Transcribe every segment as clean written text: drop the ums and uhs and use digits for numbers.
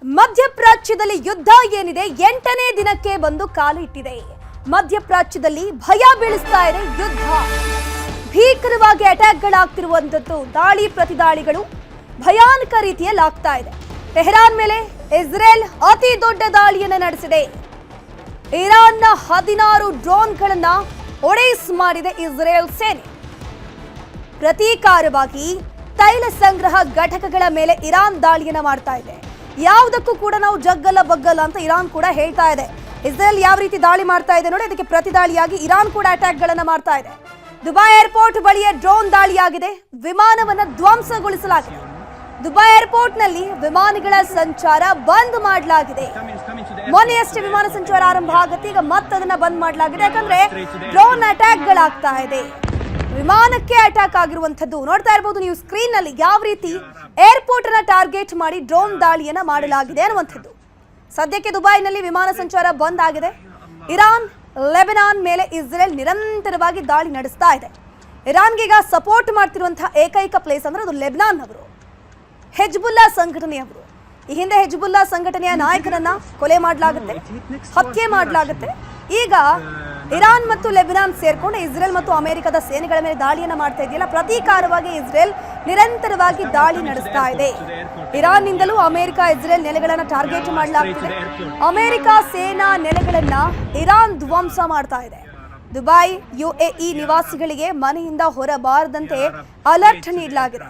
ಮಧ್ಯಪ್ರಾಚ್ಯದಲ್ಲಿ ಯುದ್ಧ ಏನಿದೆ 8ನೇ ದಿನಕ್ಕೆ ಬಂದು ಕಾಲು ಇಟ್ಟಿದೆ. ಮಧ್ಯಪ್ರಾಚ್ಯದಲ್ಲಿ ಭಯ ಬೀಳಿಸ್ತಾ ಇದೆ ಯುದ್ಧ. ಭೀಕರವಾಗಿ ಅಟ್ಯಾಕ್ಗಳಾಗ್ತಿರುವಂತದ್ದು, ದಾಳಿ ಪ್ರತಿದಾಳಿಗಳು ಭಯಾನಕ ರೀತಿಯಲ್ಲಿ ಆಗ್ತಾ ಇದೆ. ಟೆಹರಾನ್ ಮೇಲೆ ಇಸ್ರೇಲ್ ಅತಿ ದೊಡ್ಡ ದಾಳಿಯನ್ನು ನಡೆಸಿದೆ. ಇರಾನ್ನ 16 ಡ್ರೋನ್ಗಳನ್ನ ಒಡೆಸ್ ಮಾಡಿದೆ ಇಸ್ರೇಲ್ ಸೇನೆ. ಪ್ರತೀಕಾರವಾಗಿ ತೈಲ ಸಂಗ್ರಹ ಘಟಕಗಳ ಮೇಲೆ ಇರಾನ್ ದಾಳಿಯನ್ನ ಮಾಡ್ತಾ ಇದೆ. ಯಾವುದಕ್ಕೂ ಕೂಡ ನಾವು ಜಗ್ಗಲ್ಲ ಬಗ್ಗಲ್ಲ ಅಂತ ಇರಾನ್ ಕೂಡ ಹೇಳ್ತಾ ಇದೆ. ಇಸ್ರೇಲ್ ಯಾವ ರೀತಿ ದಾಳಿ ಮಾಡ್ತಾ ಇದೆ ನೋಡಿ, ಅದಕ್ಕೆ ಪ್ರತಿದಾಳಿಯಾಗಿ ಇರಾನ್ ಕೂಡ ಅಟ್ಯಾಕ್ ಗಳನ್ನ ಮಾಡ್ತಾ ಇದೆ. ದುಬೈ ಏರ್ಪೋರ್ಟ್ ಬಳಿಯ ಡ್ರೋನ್ ದಾಳಿಯಾಗಿದೆ. ವಿಮಾನವನ್ನ ಧ್ವಂಸಗೊಳಿಸಲಾಗಿದೆ. ದುಬೈ ಏರ್ಪೋರ್ಟ್ ನಲ್ಲಿ ವಿಮಾನಗಳ ಸಂಚಾರ ಬಂದ್ ಮಾಡಲಾಗಿದೆ. ಮೊನ್ನೆಯಷ್ಟೇ ವಿಮಾನ ಸಂಚಾರ ಆರಂಭ ಆಗುತ್ತೆ, ಈಗ ಮತ್ತದನ್ನ ಬಂದ್ ಮಾಡಲಾಗಿದೆ. ಯಾಕಂದ್ರೆ ಡ್ರೋನ್ ಅಟ್ಯಾಕ್ ಗಳಾಗ್ತಾ ಇದೆ. ವಿಮಾನಕ್ಕೆ ಅಟ್ಯಾಕ್ ಆಗಿರುವಂತದ್ದು ನೋಡ್ತಾ ಇರಬಹುದು ನೀವು ಸ್ಕ್ರೀನ್ ನಲ್ಲಿ, ಯಾವ ರೀತಿ ಏರ್ಪೋರ್ಟ್ ಅನ್ನ ಟಾರ್ಗೆಟ್ ಮಾಡಿ ಡ್ರೋನ್ ದಾಳಿಯನ್ನ ಮಾಡಲಾಗಿದೆ ಅನ್ನುವಂಥದ್ದು. ಸದ್ಯಕ್ಕೆ ದುಬೈನಲ್ಲಿ ವಿಮಾನ ಸಂಚಾರ ಬಂದ್ ಆಗಿದೆ. ಇರಾನ್, ಲೆಬನಾನ್ ಮೇಲೆ ಇಸ್ರೇಲ್ ನಿರಂತರವಾಗಿ ದಾಳಿ ನಡೆಸ್ತಾ ಇದೆ. ಇರಾನ್ಗೆ ಈಗ ಸಪೋರ್ಟ್ ಮಾಡ್ತಿರುವಂತಹ ಏಕೈಕ ಪ್ಲೇಸ್ ಅಂದ್ರೆ ಅದು ಲೆಬನಾನ್ ಅವರು, ಹೆಜ್ಬುಲ್ಲಾ ಸಂಘಟನೆಯವರು. ಈ ಹಿಂದೆ ಹೆಜ್ಬುಲ್ಲಾ ಸಂಘಟನೆಯ ನಾಯಕರನ್ನ ಕೊಲೆ ಮಾಡಲಾಗುತ್ತೆ, ಹತ್ಯೆ ಮಾಡಲಾಗುತ್ತೆ. ಈಗ ಇರಾನ್ ಮತ್ತು ಲೆಬನಾನ್ ಸೇರ್ಕೊಂಡು ಇಸ್ರೇಲ್ ಮತ್ತು ಅಮೆರಿಕದ ಸೇನೆಗಳ ಮೇಲೆ ದಾಳಿಯನ್ನ ಮಾಡ್ತಾ ಇದೆಯಲ್ಲ, ಪ್ರತೀಕಾರವಾಗಿ ಇಸ್ರೇಲ್ ನಿರಂತರವಾಗಿ ದಾಳಿ ನಡೆಸ್ತಾ ಇದೆ. ಇರಾನ್ ನಿಂದಲೂ ಅಮೆರಿಕ ಇಸ್ರೇಲ್ ನೆಲೆಗಳನ್ನ ಟಾರ್ಗೆಟ್ ಮಾಡಲಾಗ್ತಿದೆ. ಅಮೆರಿಕ ಸೇನಾ ನೆಲೆಗಳನ್ನ ಇರಾನ್ ಧ್ವಂಸ ಮಾಡ್ತಾ ಇದೆ. ದುಬೈ, UAE ನಿವಾಸಿಗಳಿಗೆ ಮನೆಯಿಂದ ಹೊರಬಾರದಂತೆ ಅಲರ್ಟ್ ನೀಡಲಾಗಿದೆ.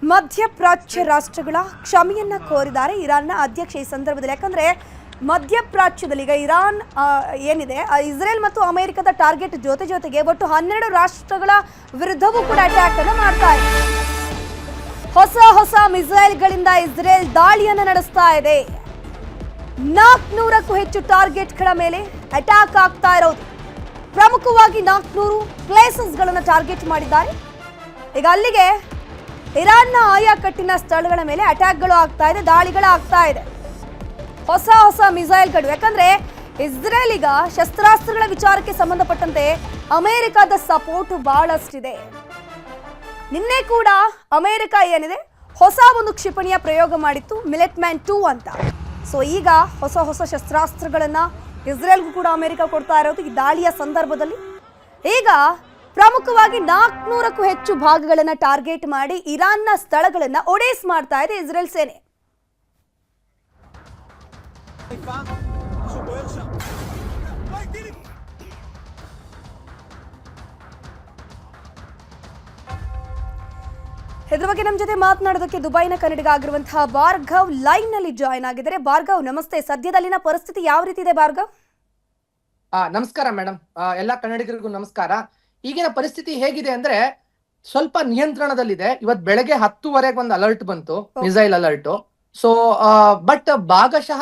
ಮಧ್ಯಪ್ರಾಚ್ಯ ರಾಷ್ಟ್ರಗಳ ಕ್ಷಮೆಯನ್ನ ಕೋರಿದ್ದಾರೆ ಇರಾನ್ನ ಅಧ್ಯಕ್ಷ ಈ ಸಂದರ್ಭದಲ್ಲಿ. ಯಾಕಂದ್ರೆ ಮಧ್ಯಪ್ರಾಚ್ಯದಲ್ಲಿ ಈಗ ಇರಾನ್ ಏನಿದೆ, ಇಸ್ರೇಲ್ ಮತ್ತು ಅಮೆರಿಕದ ಟಾರ್ಗೆಟ್ ಜೊತೆಗೆ ಒಟ್ಟು 12 ರಾಷ್ಟ್ರಗಳ ವಿರುದ್ಧವೂ ಕೂಡ ಅಟ್ಯಾಕ್ ಅನ್ನು ಮಾಡ್ತಾ ಇದೆ. ಹೊಸ ಮಿಸೈಲ್ಗಳಿಂದ ಇಸ್ರೇಲ್ ದಾಳಿಯನ್ನು ನಡೆಸ್ತಾ ಇದೆ. 400ಕ್ಕೂ ಹೆಚ್ಚು ಟಾರ್ಗೆಟ್ಗಳ ಮೇಲೆ ಅಟ್ಯಾಕ್ ಆಗ್ತಾ ಇರೋದು. ಪ್ರಮುಖವಾಗಿ 400 ಪ್ಲೇಸಸ್ಗಳನ್ನು ಟಾರ್ಗೆಟ್ ಮಾಡಿದ್ದಾರೆ. ಈಗ ಅಲ್ಲಿಗೆ ಇರಾನ್ನ ಆಯಾ ಕಟ್ಟಿನ ಸ್ಥಳಗಳ ಮೇಲೆ ಅಟ್ಯಾಕ್ಗಳು ಆಗ್ತಾ ಇದೆ, ದಾಳಿಗಳು ಆಗ್ತಾ ಇದೆ. ಹೊಸ ಮಿಸೈಲ್ಗಳು. ಯಾಕಂದ್ರೆ ಇಸ್ರೇಲ್ ಈಗ ಶಸ್ತ್ರಾಸ್ತ್ರಗಳ ವಿಚಾರಕ್ಕೆ ಸಂಬಂಧಪಟ್ಟಂತೆ ಅಮೆರಿಕದ ಸಪೋರ್ಟ್ ಬಹಳಷ್ಟಿದೆ. ನಿನ್ನೆ ಕೂಡ ಅಮೆರಿಕ ಏನಿದೆ ಹೊಸ ಒಂದು ಕ್ಷಿಪಣಿಯ ಪ್ರಯೋಗ ಮಾಡಿತ್ತು, ಮಿಲೆಟ್ಮ್ಯಾನ್ 2 ಅಂತ. ಸೊ ಈಗ ಹೊಸ ಶಸ್ತ್ರಾಸ್ತ್ರಗಳನ್ನ ಇಸ್ರೇಲ್ಗೂ ಕೂಡ ಅಮೆರಿಕ ಕೊಡ್ತಾ ಇರೋದು ಈ ದಾಳಿಯ ಸಂದರ್ಭದಲ್ಲಿ. ಈಗ ಪ್ರಮುಖವಾಗಿ 400ಕ್ಕೂ ಹೆಚ್ಚು ಭಾಗಗಳನ್ನ ಟಾರ್ಗೆಟ್ ಮಾಡಿ ಇರಾನ್ನ ಸ್ಥಳಗಳನ್ನ ಒಡೆಸ್ ಮಾಡ್ತಾ ಇದೆ ಇಸ್ರೇಲ್ ಸೇನೆ. ಇದ್ರ ಬಗ್ಗೆ ನಮ್ಮ ಜೊತೆ ಮಾತನಾಡೋದಕ್ಕೆ ದುಬೈನ ಕನ್ನಡಿಗ ಆಗಿರುವಂತಹ ಭಾರ್ಗವ್ ಲೈನ್ ನಲ್ಲಿ ಜಾಯ್ನ್ ಆಗಿದ್ದಾರೆ. ಭಾರ್ಗವ್ ನಮಸ್ತೆ. ಸದ್ಯದಲ್ಲಿನ ಪರಿಸ್ಥಿತಿ ಯಾವ ರೀತಿ ಇದೆ ಭಾರ್ಗವ್? ನಮಸ್ಕಾರ ಮೇಡಮ್, ಎಲ್ಲಾ ಕನ್ನಡಿಗರಿಗೂ ನಮಸ್ಕಾರ. ಈಗಿನ ಪರಿಸ್ಥಿತಿ ಹೇಗಿದೆ ಅಂದ್ರೆ ಸ್ವಲ್ಪ ನಿಯಂತ್ರಣದಲ್ಲಿದೆ. ಇವತ್ ಬೆಳಗ್ಗೆ 10:30 ಒಂದು ಅಲರ್ಟ್ ಬಂತು, ಮಿಸೈಲ್ ಅಲರ್ಟ್. ಸೊ ಬಟ್ ಭಾಗಶಃ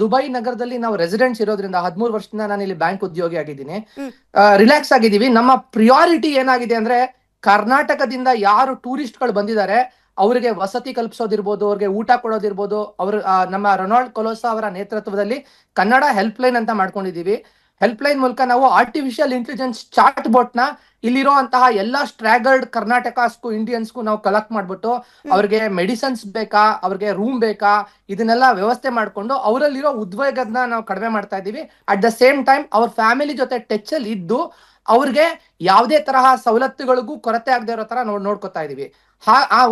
ದುಬೈ ನಗರದಲ್ಲಿ ನಾವು ರೆಸಿಡೆಂಟ್ಸ್ ಇರೋದ್ರಿಂದ 13 ವರ್ಷದಿಂದ ನಾನು ಇಲ್ಲಿ ಬ್ಯಾಂಕ್ ಉದ್ಯೋಗಿ ಆಗಿದ್ದೀನಿ, ರಿಲ್ಯಾಕ್ಸ್ ಆಗಿದ್ದೀವಿ. ನಮ್ಮ ಪ್ರಿಯಾರಿಟಿ ಏನಾಗಿದೆ ಅಂದ್ರೆ ಕರ್ನಾಟಕದಿಂದ ಯಾರು ಟೂರಿಸ್ಟ್ ಗಳು ಬಂದಿದ್ದಾರೆ ಅವರಿಗೆ ವಸತಿ ಕಲ್ಪಿಸೋದಿರ್ಬೋದು, ಅವ್ರಿಗೆ ಊಟ ಕೊಡೋದಿರ್ಬೋದು. ಅವ್ರ ನಮ್ಮ ರೊನಾಲ್ಡ್ ಕೊಲೋಸಾ ಅವರ ನೇತೃತ್ವದಲ್ಲಿ ಕನ್ನಡ ಹೆಲ್ಪ್ ಲೈನ್ ಅಂತ ಮಾಡ್ಕೊಂಡಿದೀವಿ. ಹೆಲ್ಪ್ ಲೈನ್ ಮೂಲಕ ನಾವು ಆರ್ಟಿಫಿಷಿಯಲ್ ಇಂಟೆಲಿಜೆನ್ಸ್ ಚಾಟ್ ಬೋಟ್ ನ ಇಲ್ಲಿರೋ ಅಂತಹ ಎಲ್ಲಾ ಸ್ಟ್ರಾಗಲ್ಡ್ ಕರ್ನಾಟಕಸ್ಗೂ ಇಂಡಿಯನ್ಸ್ಗೂ ನಾವು ಕಲೆಕ್ಟ್ ಮಾಡ್ಬಿಟ್ಟು ಅವ್ರಿಗೆ ಮೆಡಿಸಿನ್ಸ್ ಬೇಕಾ, ಅವ್ರಿಗೆ ರೂಮ್ ಬೇಕಾ, ಇದನ್ನೆಲ್ಲ ವ್ಯವಸ್ಥೆ ಮಾಡ್ಕೊಂಡು ಅವರಲ್ಲಿರೋ ಉದ್ವೇಗನ ನಾವು ಕಡಿಮೆ ಮಾಡ್ತಾ ಇದೀವಿ. ಅಟ್ ದ ಸೇಮ್ ಟೈಮ್ ಅವ್ರ ಫ್ಯಾಮಿಲಿ ಜೊತೆ ಟಚ್ ಅಲ್ಲಿ ಇದ್ದು ಅವ್ರಿಗೆ ಯಾವುದೇ ತರಹ ಸವಲತ್ತುಗಳಿಗೂ ಕೊರತೆ ಆಗದೆ ಇರೋ ತರ ನೋಡ್ಕೊತಾ ಇದೀವಿ.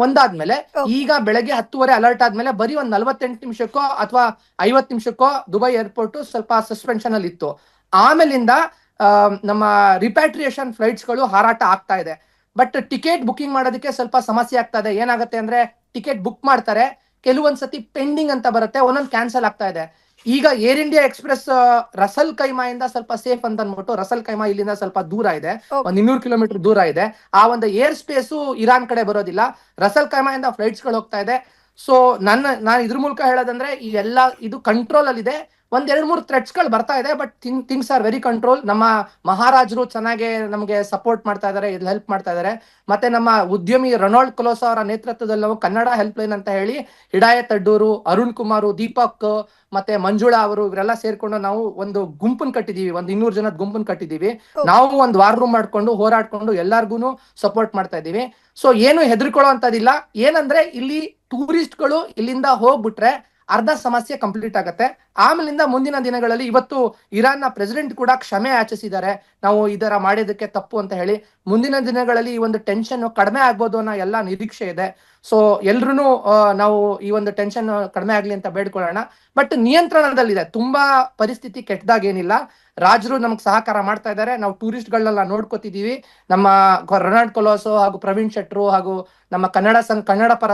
ಒಂದಾದ್ಮೇಲೆ ಈಗ ಬೆಳಗ್ಗೆ 10:30 ಅಲರ್ಟ್ ಆದ್ಮೇಲೆ ಬರೀ ಒಂದ್ 48 ನಿಮಿಷಕ್ಕೋ ಅಥವಾ 50 ನಿಮಿಷಕ್ಕೋ ದುಬೈ ಏರ್ಪೋರ್ಟ್ ಸ್ವಲ್ಪ ಸಸ್ಪೆನ್ಷನ್ ಅಲ್ಲಿ ಇತ್ತು. ಆಮೇಲಿಂದ ನಮ್ಮ ರಿಪ್ಯಾಟ್ರಿಯೇಷನ್ ಫ್ಲೈಟ್ಸ್ ಗಳು ಹಾರಾಟ ಆಗ್ತಾ ಇದೆ. ಬಟ್ ಟಿಕೆಟ್ ಬುಕಿಂಗ್ ಮಾಡೋದಕ್ಕೆ ಸ್ವಲ್ಪ ಸಮಸ್ಯೆ ಆಗ್ತಾ ಇದೆ. ಏನಾಗುತ್ತೆ ಅಂದ್ರೆ ಟಿಕೆಟ್ ಬುಕ್ ಮಾಡ್ತಾರೆ, ಕೆಲವೊಂದ್ಸತಿ ಪೆಂಡಿಂಗ್ ಅಂತ ಬರುತ್ತೆ, ಒಂದೊಂದು ಕ್ಯಾನ್ಸಲ್ ಆಗ್ತಾ ಇದೆ. ಈಗ air India express Russell keema ಇಂದ ಸ್ವಲ್ಪ ಸೇಫ್ ಅಂತ ಅನ್ಬಿಟ್ಟು, ರಸಲ್ ಕೈಮಾ ಇಲ್ಲಿಂದ ಸ್ವಲ್ಪ ದೂರ ಇದೆ, ಒಂದ್ 200 ಕಿಲೋಮೀಟರ್ ದೂರ ಇದೆ. ಆ ಒಂದು ಏರ್ ಸ್ಪೇಸು ಇರಾನ್ ಕಡೆ ಬರೋದಿಲ್ಲ, ರಸಲ್ ಕೈಮಾ ಇಂದ ಫ್ಲೈಟ್ಸ್ ಗಳು ಹೋಗ್ತಾ ಇದೆ. ಸೊ ನಾನು ಇದ್ರ ಮೂಲಕ ಹೇಳೋದಂದ್ರೆ ಈ ಎಲ್ಲಾ ಇದು ಕಂಟ್ರೋಲ್ ಅಲ್ಲಿ ಇದೆ. 1-2-3 ಥ್ರೆಟ್ಸ್ ಗಳು ಬರ್ತಾ ಇದೆ, but things are very control. ನಮ್ಮ ಮಹಾರಾಜರು ಚೆನ್ನಾಗಿ ನಮಗೆ ಸಪೋರ್ಟ್ ಮಾಡ್ತಾ ಇದಾರೆ, ಇದು ಹೆಲ್ಪ್ ಮಾಡ್ತಾ ಇದಾರೆ. ಮತ್ತೆ ನಮ್ಮ ಉದ್ಯಮಿ ರೊನಾಲ್ಡ್ ಕೊಲೋಸಾ ಅವರ ನೇತೃತ್ವದಲ್ಲಿ ನಾವು ಕನ್ನಡ ಹೆಲ್ಪ್ ಲೈನ್ ಅಂತ ಹೇಳಿ ಹಿಡಾಯತ್ ಅಡ್ಡೂರು, ಅರುಣ್ ಕುಮಾರ್, ದೀಪಕ್ ಮತ್ತೆ ಮಂಜುಳಾ ಅವರು ಇವರೆಲ್ಲ ಸೇರ್ಕೊಂಡು ನಾವು ಒಂದು ಗುಂಪನ್ ಕಟ್ಟಿದೀವಿ, 200 ಜನದ ಗುಂಪನ್ ಕಟ್ಟಿದೀವಿ. ನಾವು ಒಂದು ವಾರ್ ರೂಮ್ ಮಾಡ್ಕೊಂಡು ಹೋರಾಡ್ಕೊಂಡು ಎಲ್ಲಾರ್ಗು ಸಪೋರ್ಟ್ ಮಾಡ್ತಾ ಇದೀವಿ. ಸೊ ಏನು ಹೆದರ್ಕೊಳ್ಳೋ ಅಂತದಿಲ್ಲ. ಏನಂದ್ರೆ ಇಲ್ಲಿ ಟೂರಿಸ್ಟ್ ಗಳು ಇಲ್ಲಿಂದ ಹೋಗ್ಬಿಟ್ರೆ ಅರ್ಧ ಸಮಸ್ಯೆ ಕಂಪ್ಲೀಟ್ ಆಗತ್ತೆ. ಆಮೇಲಿಂದ ಮುಂದಿನ ದಿನಗಳಲ್ಲಿ ಇವತ್ತು ಇರಾನ್ನ ಪ್ರೆಸಿಡೆಂಟ್ ಕೂಡ ಕ್ಷಮೆ ಯಾಚಿಸಿದ್ದಾರೆ, ನಾವು ಇದರ ಮಾಡಿದಕ್ಕೆ ತಪ್ಪು ಅಂತ ಹೇಳಿ. ಮುಂದಿನ ದಿನಗಳಲ್ಲಿ ಈ ಒಂದು ಟೆನ್ಷನ್ ಕಡಿಮೆ ಆಗ್ಬೋದು ಅನ್ನೋ ಎಲ್ಲ ನಿರೀಕ್ಷೆ ಇದೆ. ಸೊ ಎಲ್ರು ನಾವು ಈ ಒಂದು ಟೆನ್ಷನ್ ಕಡಿಮೆ ಆಗ್ಲಿ ಅಂತ ಬೇಡ್ಕೊಳ್ಳೋಣ. ಬಟ್ ನಿಯಂತ್ರಣದಲ್ಲಿದೆ, ತುಂಬಾ ಪರಿಸ್ಥಿತಿ ಕೆಟ್ಟದಾಗೇನಿಲ್ಲ. ರಾಜರು ನಮ್ಗೆ ಸಹಕಾರ ಮಾಡ್ತಾ ಇದ್ದಾರೆ, ನಾವು ಟೂರಿಸ್ಟ್ ಗಳನ್ನೆಲ್ಲ ನೋಡ್ಕೋತಿದೀವಿ. ನಮ್ಮ ರೊನಾಲ್ಡ್ ಕೊಲೋಸೋ ಹಾಗೂ ಪ್ರವೀಣ್ ಶೆಟ್ರು ಹಾಗೂ ನಮ್ಮ ಕನ್ನಡ ಪರ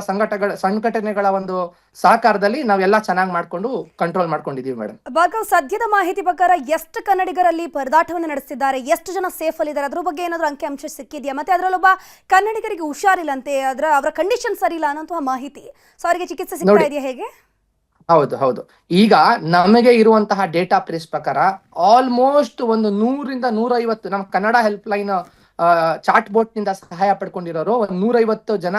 ಸಂಘಟನೆಗಳ ಒಂದು ಸಹಕಾರದಲ್ಲಿ ನಾವೆಲ್ಲ ಚೆನ್ನಾಗಿ ಮಾಡ್ಕೊಂಡು ಕಂಟ್ರೋಲ್ ಮಾಡ್ಕೊಂಡಿದೀವಿ ಮೇಡಮ್. ಭಾರ್ಗವ್, ಸದ್ಯದ ಮಾಹಿತಿ ಪ್ರಕಾರ ಎಷ್ಟು ಕನ್ನಡಿಗರಲ್ಲಿ ಪರದಾಟವನ್ನು ನಡೆಸಿದ್ದಾರೆ, ಎಷ್ಟು ಜನ ಸೇಫ್ ಅಲ್ಲಿ ಇದ್ದಾರೆ, ಅದ್ರ ಬಗ್ಗೆ ಏನಾದ್ರು ಅಂಕಿ ಅಂಶ ಸಿಕ್ಕಿದೆಯಾ? ಮತ್ತೆ ಅದರಲ್ಲೊಬ್ಬ ಕನ್ನಡಿಗರಿಗೆ ಹುಷಾರಿಲ್ಲಂತೆ, ಅವರ ಕಂಡೀಷನ್ ಸರಿ ಇಲ್ಲ ಅನ್ನೋ ಮಾಹಿತಿ, ಸೊ ಅವರಿಗೆ ಚಿಕಿತ್ಸೆ ಸಿಗ್ತಾ ಇದೆಯಾ ಹೇಗೆ? ಹೌದು. ಈಗ ನಮಗೆ ಇರುವಂತಹ ಡೇಟಾ ಪ್ರೇಸ್ ಪ್ರಕಾರ ಆಲ್ಮೋಸ್ಟ್ ಒಂದು 100ರಿಂದ 150 ನಮ್ಮ Kannada help line chat bot ನಿಂದ ಸಹಾಯ ಪಡ್ಕೊಂಡಿರೋರು 150 ಜನ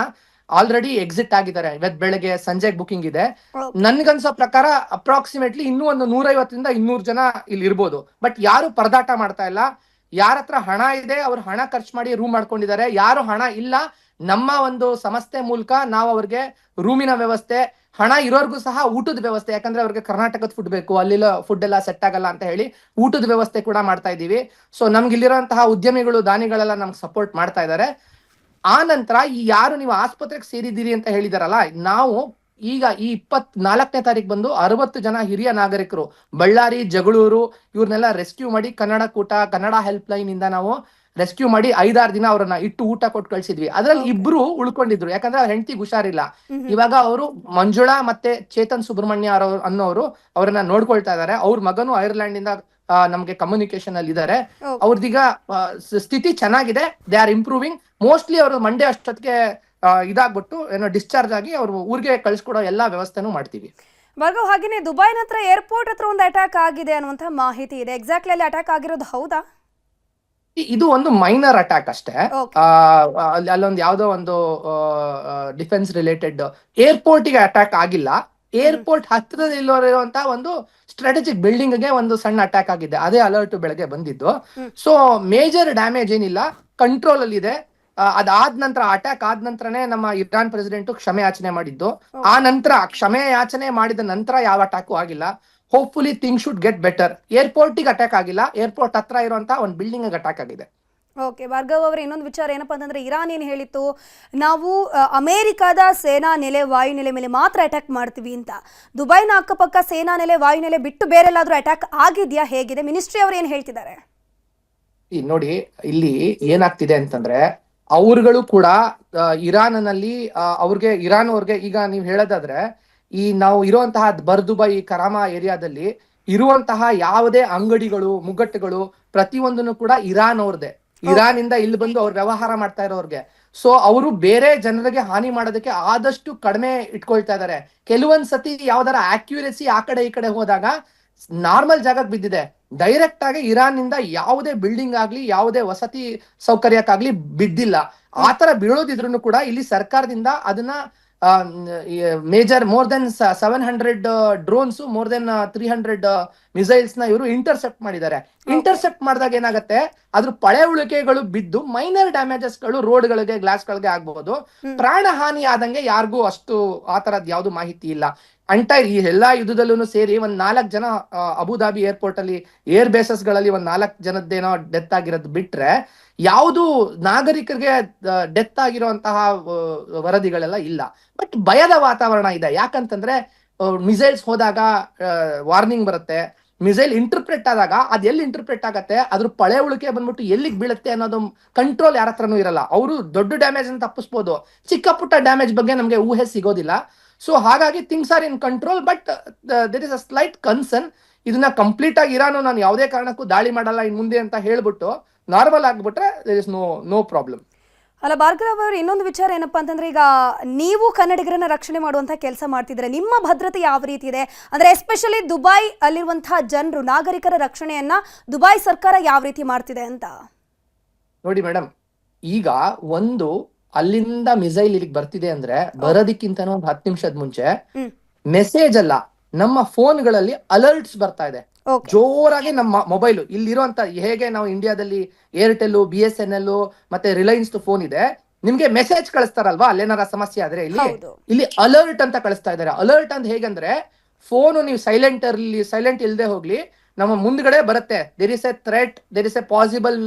ಆಲ್ರೆಡಿ ಎಕ್ಸಿಟ್ ಆಗಿದ್ದಾರೆ. ಇವತ್ತು ಬೆಳಗ್ಗೆ ಸಂಜೆಗೆ ಬುಕಿಂಗ್ ಇದೆ. ನನ್ಗನ್ಸೋ ಪ್ರಕಾರ ಅಪ್ರಾಕ್ಸಿಮೇಟ್ಲಿ ಇನ್ನೂ ಒಂದು 150ರಿಂದ 200 ಜನ ಇಲ್ಲಿ ಇರ್ಬೋದು. ಬಟ್ ಯಾರು ಪರದಾಟ ಮಾಡ್ತಾ ಇಲ್ಲ. ಯಾರ ಹತ್ರ ಹಣ ಇದೆ ಅವ್ರು ಹಣ ಖರ್ಚು ಮಾಡಿ ರೂಮ್ ಮಾಡ್ಕೊಂಡಿದ್ದಾರೆ. ಯಾರು ಹಣ ಇಲ್ಲ, ನಮ್ಮ ಒಂದು ಸಂಸ್ಥೆ ಮೂಲಕ ನಾವು ಅವ್ರಿಗೆ ರೂಮಿನ ವ್ಯವಸ್ಥೆ, ಹಣ ಇರೋರ್ಗೂ ಸಹ ಊಟದ ವ್ಯವಸ್ಥೆ, ಯಾಕಂದ್ರೆ ಅವ್ರಿಗೆ ಕರ್ನಾಟಕದ ಫುಡ್ ಬೇಕು, ಅಲ್ಲಿಲ್ಲ ಫುಡ್ ಎಲ್ಲ ಸೆಟ್ ಆಗಲ್ಲ ಅಂತ ಹೇಳಿ ಊಟದ ವ್ಯವಸ್ಥೆ ಕೂಡ ಮಾಡ್ತಾ ಇದ್ದೀವಿ. ಸೊ ನಮ್ಗೆ ಇಲ್ಲಿರುವಂತಹ ಉದ್ಯಮಿಗಳು, ದಾನಿಗಳೆಲ್ಲ ನಮ್ಗೆ ಸಪೋರ್ಟ್ ಮಾಡ್ತಾ ಇದ್ದಾರೆ. ಆ ನಂತರ ಈ ಯಾರು ನೀವು ಆಸ್ಪತ್ರೆಗೆ ಸೇರಿದ್ದೀರಿ ಅಂತ ಹೇಳಿದಾರಲ್ಲ, ನಾವು ಈಗ ಈ 24ನೇ ತಾರೀಕು ಬಂದು 60 ಜನ ಹಿರಿಯ ನಾಗರಿಕರು ಬಳ್ಳಾರಿ, ಜಗಳೂರು ಇವ್ರನ್ನೆಲ್ಲ ರೆಸ್ಕ್ಯೂ ಮಾಡಿ ಕನ್ನಡ ಕೂಟ, ಕನ್ನಡ ಹೆಲ್ಪ್ ಲೈನ್ ಇಂದ ನಾವು ರೆಸ್ಕ್ಯೂ ಮಾಡಿ 5-6 ದಿನ ಅವ್ರನ್ನ ಇಟ್ಟು ಊಟ ಕೊಟ್ಟು ಕಳ್ಸಿದ್ವಿ. ಅದ್ರಲ್ಲಿ ಇಬ್ರು ಉಳ್ಕೊಂಡಿದ್ರು, ಯಾಕಂದ್ರೆ ಅವ್ರ ಹೆಂಡತಿಗೆ ಹುಷಾರಿಲ್ಲ. ಇವಾಗ ಅವರು ಮಂಜುಳಾ ಮತ್ತೆ ಚೇತನ್ ಸುಬ್ರಹ್ಮಣ್ಯ ಅನ್ನೋರು ಅವ್ರನ್ನ ನೋಡ್ಕೊಳ್ತಾ ಇದಾರೆ. ಅವ್ರ ಮಗನು ಐರ್ಲೆಂಡ್ ಇಂದ ನಮ್ಗೆ ಕಮ್ಯುನಿಕೇಶನ್ ಅಲ್ಲಿ ಇದಾರೆ. ಅವ್ರದೀಗ ಸ್ಥಿತಿ ಚೆನ್ನಾಗಿದೆ, ದೇ ಆರ್ ಇಂಪ್ರೂವಿಂಗ್. ಮೋಸ್ಟ್ಲಿ ಅವರು ಮಂಡೇ ಅಷ್ಟೊತ್ತಿಗೆ ಇದಾಗ್ಬಿಟ್ಟು ಏನೋ ಡಿಸ್ಚಾರ್ಜ್ ಆಗಿ ಅವ್ರು ಊರಿಗೆ ಕಳ್ಸಿಕೊಡೋ ಎಲ್ಲಾ ವ್ಯವಸ್ಥೆನೂ ಮಾಡ್ತೀವಿ. ಭಾರ್ಗವ್, ಹಾಗೇನೆ ದುಬೈನ ಹತ್ರ ಏರ್ಪೋರ್ಟ್ ಹತ್ರ ಒಂದು ಅಟ್ಯಾಕ್ ಆಗಿದೆ ಅನ್ನುವಂತ ಮಾಹಿತಿ ಇದೆ. ಎಕ್ಸಾಕ್ಟ್ಲಿ ಅಲ್ಲಿ ಅಟ್ಯಾಕ್ ಆಗಿರೋದು ಹೌದಾ? ಇದು ಒಂದು ಮೈನರ್ ಅಟ್ಯಾಕ್ ಅಷ್ಟೇ. ಅಲ್ಲೊಂದು ಯಾವ್ದೋ ಒಂದು ಡಿಫೆನ್ಸ್ ರಿಲೇಟೆಡ್ ಏರ್ಪೋರ್ಟ್ ಗೆ ಅಟ್ಯಾಕ್ ಆಗಿಲ್ಲ. ಏರ್ಪೋರ್ಟ್ ಹತ್ತಿರದಲ್ಲಿರುವಂತಹ ಒಂದು ಸ್ಟ್ರಾಟಜಿಕ್ ಬಿಲ್ಡಿಂಗ್ ಗೆ ಒಂದು ಸಣ್ಣ ಅಟ್ಯಾಕ್ ಆಗಿದೆ. ಅದೇ ಅಲರ್ಟ್ ಬೆಳಗ್ಗೆ ಬಂದಿದ್ದು. ಸೊ ಮೇಜರ್ ಡ್ಯಾಮೇಜ್ ಏನಿಲ್ಲ, ಕಂಟ್ರೋಲ್ ಅಲ್ಲಿ ಇದೆ. ಅದಾದ ನಂತರ ಅಟ್ಯಾಕ್ ಆದ ನಂತರನೇ ನಮ್ಮ ಇರಾನ್ ಪ್ರೆಸಿಡೆಂಟ್ ಕ್ಷಮೆ ಯಾಚನೆ ಮಾಡಿದ್ದು. ಆ ನಂತರ ಕ್ಷಮೆ ಯಾಚನೆ ಮಾಡಿದ ನಂತರ ಯಾವ ಅಟ್ಯಾಕು ಆಗಿಲ್ಲ. Hopefully thing should get better. Airport ಗೆ ಅಟ್ಯಾಕ್ ಆಗಿಲ್ಲ, ಏರ್ಪೋರ್ಟ್ ಹತ್ರ ಇರುವಂತಹ ಒಂದು ಬಿಲ್ಡಿಂಗ್ ಅಟ್ಯಾಕ್ ಆಗಿದೆ. ಓಕೆ ಭಾರ್ಗವ್ ಅವರ ಇನ್ನೊಂದು ವಿಚಾರ ಏನಪ್ಪಾ ಅಂತಂದ್ರೆ, ಇರಾನ್ ಏನು ಹೇಳಿತ್ತು, ನಾವು ಅಮೆರಿಕದ ಸೇನಾ ನೆಲೆ, ವಾಯುನೆಲೆ ಮೇಲೆ ಮಾತ್ರ ಅಟ್ಯಾಕ್ ಮಾಡ್ತೀವಿ ಅಂತ. ದುಬೈನ ಅಕ್ಕಪಕ್ಕ ಸೇನಾ ನೆಲೆ, ವಾಯುನೆಲೆ ಬಿಟ್ಟು ಬೇರೆಲ್ಲಾದ್ರೂ ಅಟ್ಯಾಕ್ ಆಗಿದ್ಯಾ, ಹೇಗಿದೆ? ಮಿನಿಸ್ಟ್ರಿ ಅವರು ಏನ್ ಹೇಳ್ತಿದ್ದಾರೆ ನೋಡಿ? ಇಲ್ಲಿ ಏನಾಗ್ತಿದೆ ಅಂತಂದ್ರೆ, ಅವ್ರುಗಳು ಕೂಡ ಇರಾನ್ನಲ್ಲಿ ಇರಾನ್ ಅವ್ರಿಗೆ ಈಗ ನೀವ್ ಹೇಳೋದಾದ್ರೆ, ಈ ನಾವು ಇರುವಂತಹ ಬರ್ದುಬೈ, ಕರಾಮಾ ಏರಿಯಾದಲ್ಲಿ ಇರುವಂತಹ ಯಾವುದೇ ಅಂಗಡಿಗಳು, ಮುಗ್ಗಟ್ಟುಗಳು ಪ್ರತಿಯೊಂದನ್ನು ಕೂಡ ಇರಾನ್ ಅವ್ರದೇ. ಇರಾನ್ ಇಂದ ಇಲ್ಲಿ ಬಂದು ಅವ್ರು ವ್ಯವಹಾರ ಮಾಡ್ತಾ ಇರೋರ್ಗೆ. ಸೊ ಅವರು ಬೇರೆ ಜನರಿಗೆ ಹಾನಿ ಮಾಡೋದಕ್ಕೆ ಆದಷ್ಟು ಕಡಿಮೆ ಇಟ್ಕೊಳ್ತಾ ಇದಾರೆ. ಕೆಲವೊಂದ್ ಸತಿ ಯಾವ್ದಾರ ಆಕ್ಯುರೇಸಿ ಆ ಕಡೆ ಈ ಕಡೆ ಹೋದಾಗ ನಾರ್ಮಲ್ ಜಾಗಕ್ಕೆ ಬಿದ್ದಿದೆ. ಡೈರೆಕ್ಟ್ ಆಗಿ ಇರಾನ್ ಇಂದ ಯಾವುದೇ ಬಿಲ್ಡಿಂಗ್ ಆಗ್ಲಿ, ಯಾವುದೇ ವಸತಿ ಸೌಕರ್ಯಕ್ಕಾಗ್ಲಿ ಬಿದ್ದಿಲ್ಲ. ಆತರ ಬೀಳೋದಿದ್ರು ಕೂಡ ಇಲ್ಲಿ ಸರ್ಕಾರದಿಂದ ಅದನ್ನ major more than 700 drones, more than 300 missiles ನ ಇವರು ಇಂಟರ್ಸೆಪ್ಟ್ ಮಾಡಿದ್ದಾರೆ. ಇಂಟರ್ಸೆಪ್ಟ್ ಮಾಡಿದಾಗ ಏನಾಗುತ್ತೆ, ಅದ್ರ ಪಳೆ ಉಳಿಕೆಗಳು ಬಿದ್ದು ಮೈನರ್ ಡ್ಯಾಮೇಜಸ್ ಗಳು ರೋಡ್ಗಳಿಗೆ, ಗ್ಲಾಸ್ ಗಳಿಗೆ ಆಗ್ಬಹುದು. ಪ್ರಾಣ ಹಾನಿ ಆದಂಗೆ ಯಾರಿಗೂ ಅಷ್ಟು ಆತರದ್ ಯಾವ್ದು ಮಾಹಿತಿ ಇಲ್ಲ. ಎಂಟೈರ್ ಈ ಎಲ್ಲಾ ಯುದ್ಧದಲ್ಲೂ ಸೇರಿ ಒಂದ್ 4 ಜನ ಅಬುದಾಬಿ ಏರ್ಪೋರ್ಟ್ ಅಲ್ಲಿ ಏರ್ ಬೇಸಸ್ ಗಳಲ್ಲಿ ಒಂದ್ 4 ಜನದ್ದೇನೋ ಡೆತ್ ಆಗಿರೋದು ಬಿಟ್ರೆ ಯಾವುದು ನಾಗರಿಕರಿಗೆ ಡೆತ್ ಆಗಿರುವಂತಹ ವರದಿಗಳೆಲ್ಲ ಇಲ್ಲ. ಬಟ್ ಭಯದ ವಾತಾವರಣ ಇದೆ. ಯಾಕಂತಂದ್ರೆ ಮಿಸೈಲ್ಸ್ ಹೋದಾಗ ವಾರ್ನಿಂಗ್ ಬರುತ್ತೆ. ಮಿಸೈಲ್ ಇಂಟರ್ಪ್ರೆಟ್ ಆದಾಗ ಅದ್ ಎಲ್ಲಿ ಇಂಟರ್ಪ್ರೆಟ್ ಆಗತ್ತೆ, ಅದ್ರ ಪಳೆ ಉಳಿಕೆ ಬಂದ್ಬಿಟ್ಟು ಎಲ್ಲಿಗೆ ಬೀಳುತ್ತೆ ಅನ್ನೋದು ಕಂಟ್ರೋಲ್ ಯಾರ ಹತ್ರನೂ ಇರಲ್ಲ. ಅವರು ದೊಡ್ಡ ಡ್ಯಾಮೇಜ್ ಅಂತ ತಪ್ಪಿಸ್ಬೋದು, ಚಿಕ್ಕ ಪುಟ್ಟ ಡ್ಯಾಮೇಜ್ ಬಗ್ಗೆ ನಮ್ಗೆ ಊಹೆ ಸಿಗೋದಿಲ್ಲ. ಸೊ ಹಾಗಾಗಿ things are in control. But there is a slight concern. ಇದನ್ನ ಕಂಪ್ಲೀಟ್ ಆಗಿ ಇರಾನು ನಾನು ಯಾವುದೇ ಕಾರಣಕ್ಕೂ ದಾಳಿ ಮಾಡಲ್ಲ ಇನ್ ಮುಂದೆ ಅಂತ ಹೇಳ್ಬಿಟ್ಟು ನಾರ್ಮಲ್ ಆಗ್ಬಿಟ್ರೆ ದೇರ್ ಇಸ್ ನೋ ಪ್ರಾಬ್ಲಮ್. ಅಲ್ಲ ಭಾರ್ಗವ್ ಅವರು, ಇನ್ನೊಂದು ವಿಚಾರ ಏನಪ್ಪಾ ಅಂತಂದ್ರೆ, ಈಗ ನೀವು ಕನ್ನಡಿಗರನ್ನ ರಕ್ಷಣೆ ಮಾಡುವಂತ ಕೆಲಸ ಮಾಡ್ತಿದ್ರೆ, ನಿಮ್ಮ ಭದ್ರತೆ ಯಾವ ರೀತಿ ಇದೆ ಅಂದ್ರೆ, ಎಸ್ಪೆಷಲಿ ದುಬೈ ಅಲ್ಲಿರುವಂತಹ ಜನರು, ನಾಗರಿಕರ ರಕ್ಷಣೆಯನ್ನ ದುಬೈ ಸರ್ಕಾರ ಯಾವ ರೀತಿ ಮಾಡ್ತಿದೆ ಅಂತ? ನೋಡಿ ಮೇಡಮ್, ಈಗ ಒಂದು ಅಲ್ಲಿಂದ ಮಿಸೈಲ್ ಇಲ್ಲಿಗೆ ಬರ್ತಿದೆ ಅಂದ್ರೆ ಬರೋದಕ್ಕಿಂತ ಒಂದು 10 ನಿಮಿಷದ ಮುಂಚೆ ಮೆಸೇಜ್ ಅಲ್ಲ, ನಮ್ಮ ಫೋನ್ಗಳಲ್ಲಿ ಅಲರ್ಟ್ಸ್ ಬರ್ತಾ ಇದೆ ಜೋರಾಗಿ. ನಮ್ಮ ಮೊಬೈಲ್ ಇಲ್ಲಿರುವಂತ, ಹೇಗೆ ನಾವು ಇಂಡಿಯಾದಲ್ಲಿ ಏರ್ಟೆಲ್, BSNL ಮತ್ತೆ ರಿಲಯನ್ಸ್ ಫೋನ್ ಇದೆ, ನಿಮ್ಗೆ ಮೆಸೇಜ್ ಕಳಿಸ್ತಾರಲ್ವಾ, ಅಲ್ಲೇನಾರ ಸಮಸ್ಯೆ ಆದ್ರೆ ಇಲ್ಲಿ ಅಲರ್ಟ್ ಅಂತ ಕಳಿಸ್ತಾ ಇದಾರೆ. ಅಲರ್ಟ್ ಅಂತ ಹೇಗಂದ್ರೆ, ಫೋನು ನೀವು ಸೈಲೆಂಟ್ ಇಲ್ಲದೆ ಹೋಗ್ಲಿ, ನಮ್ಮ ಮುಂದ್ಗಡೆ ಬರುತ್ತೆ, there is a threat, there is a possible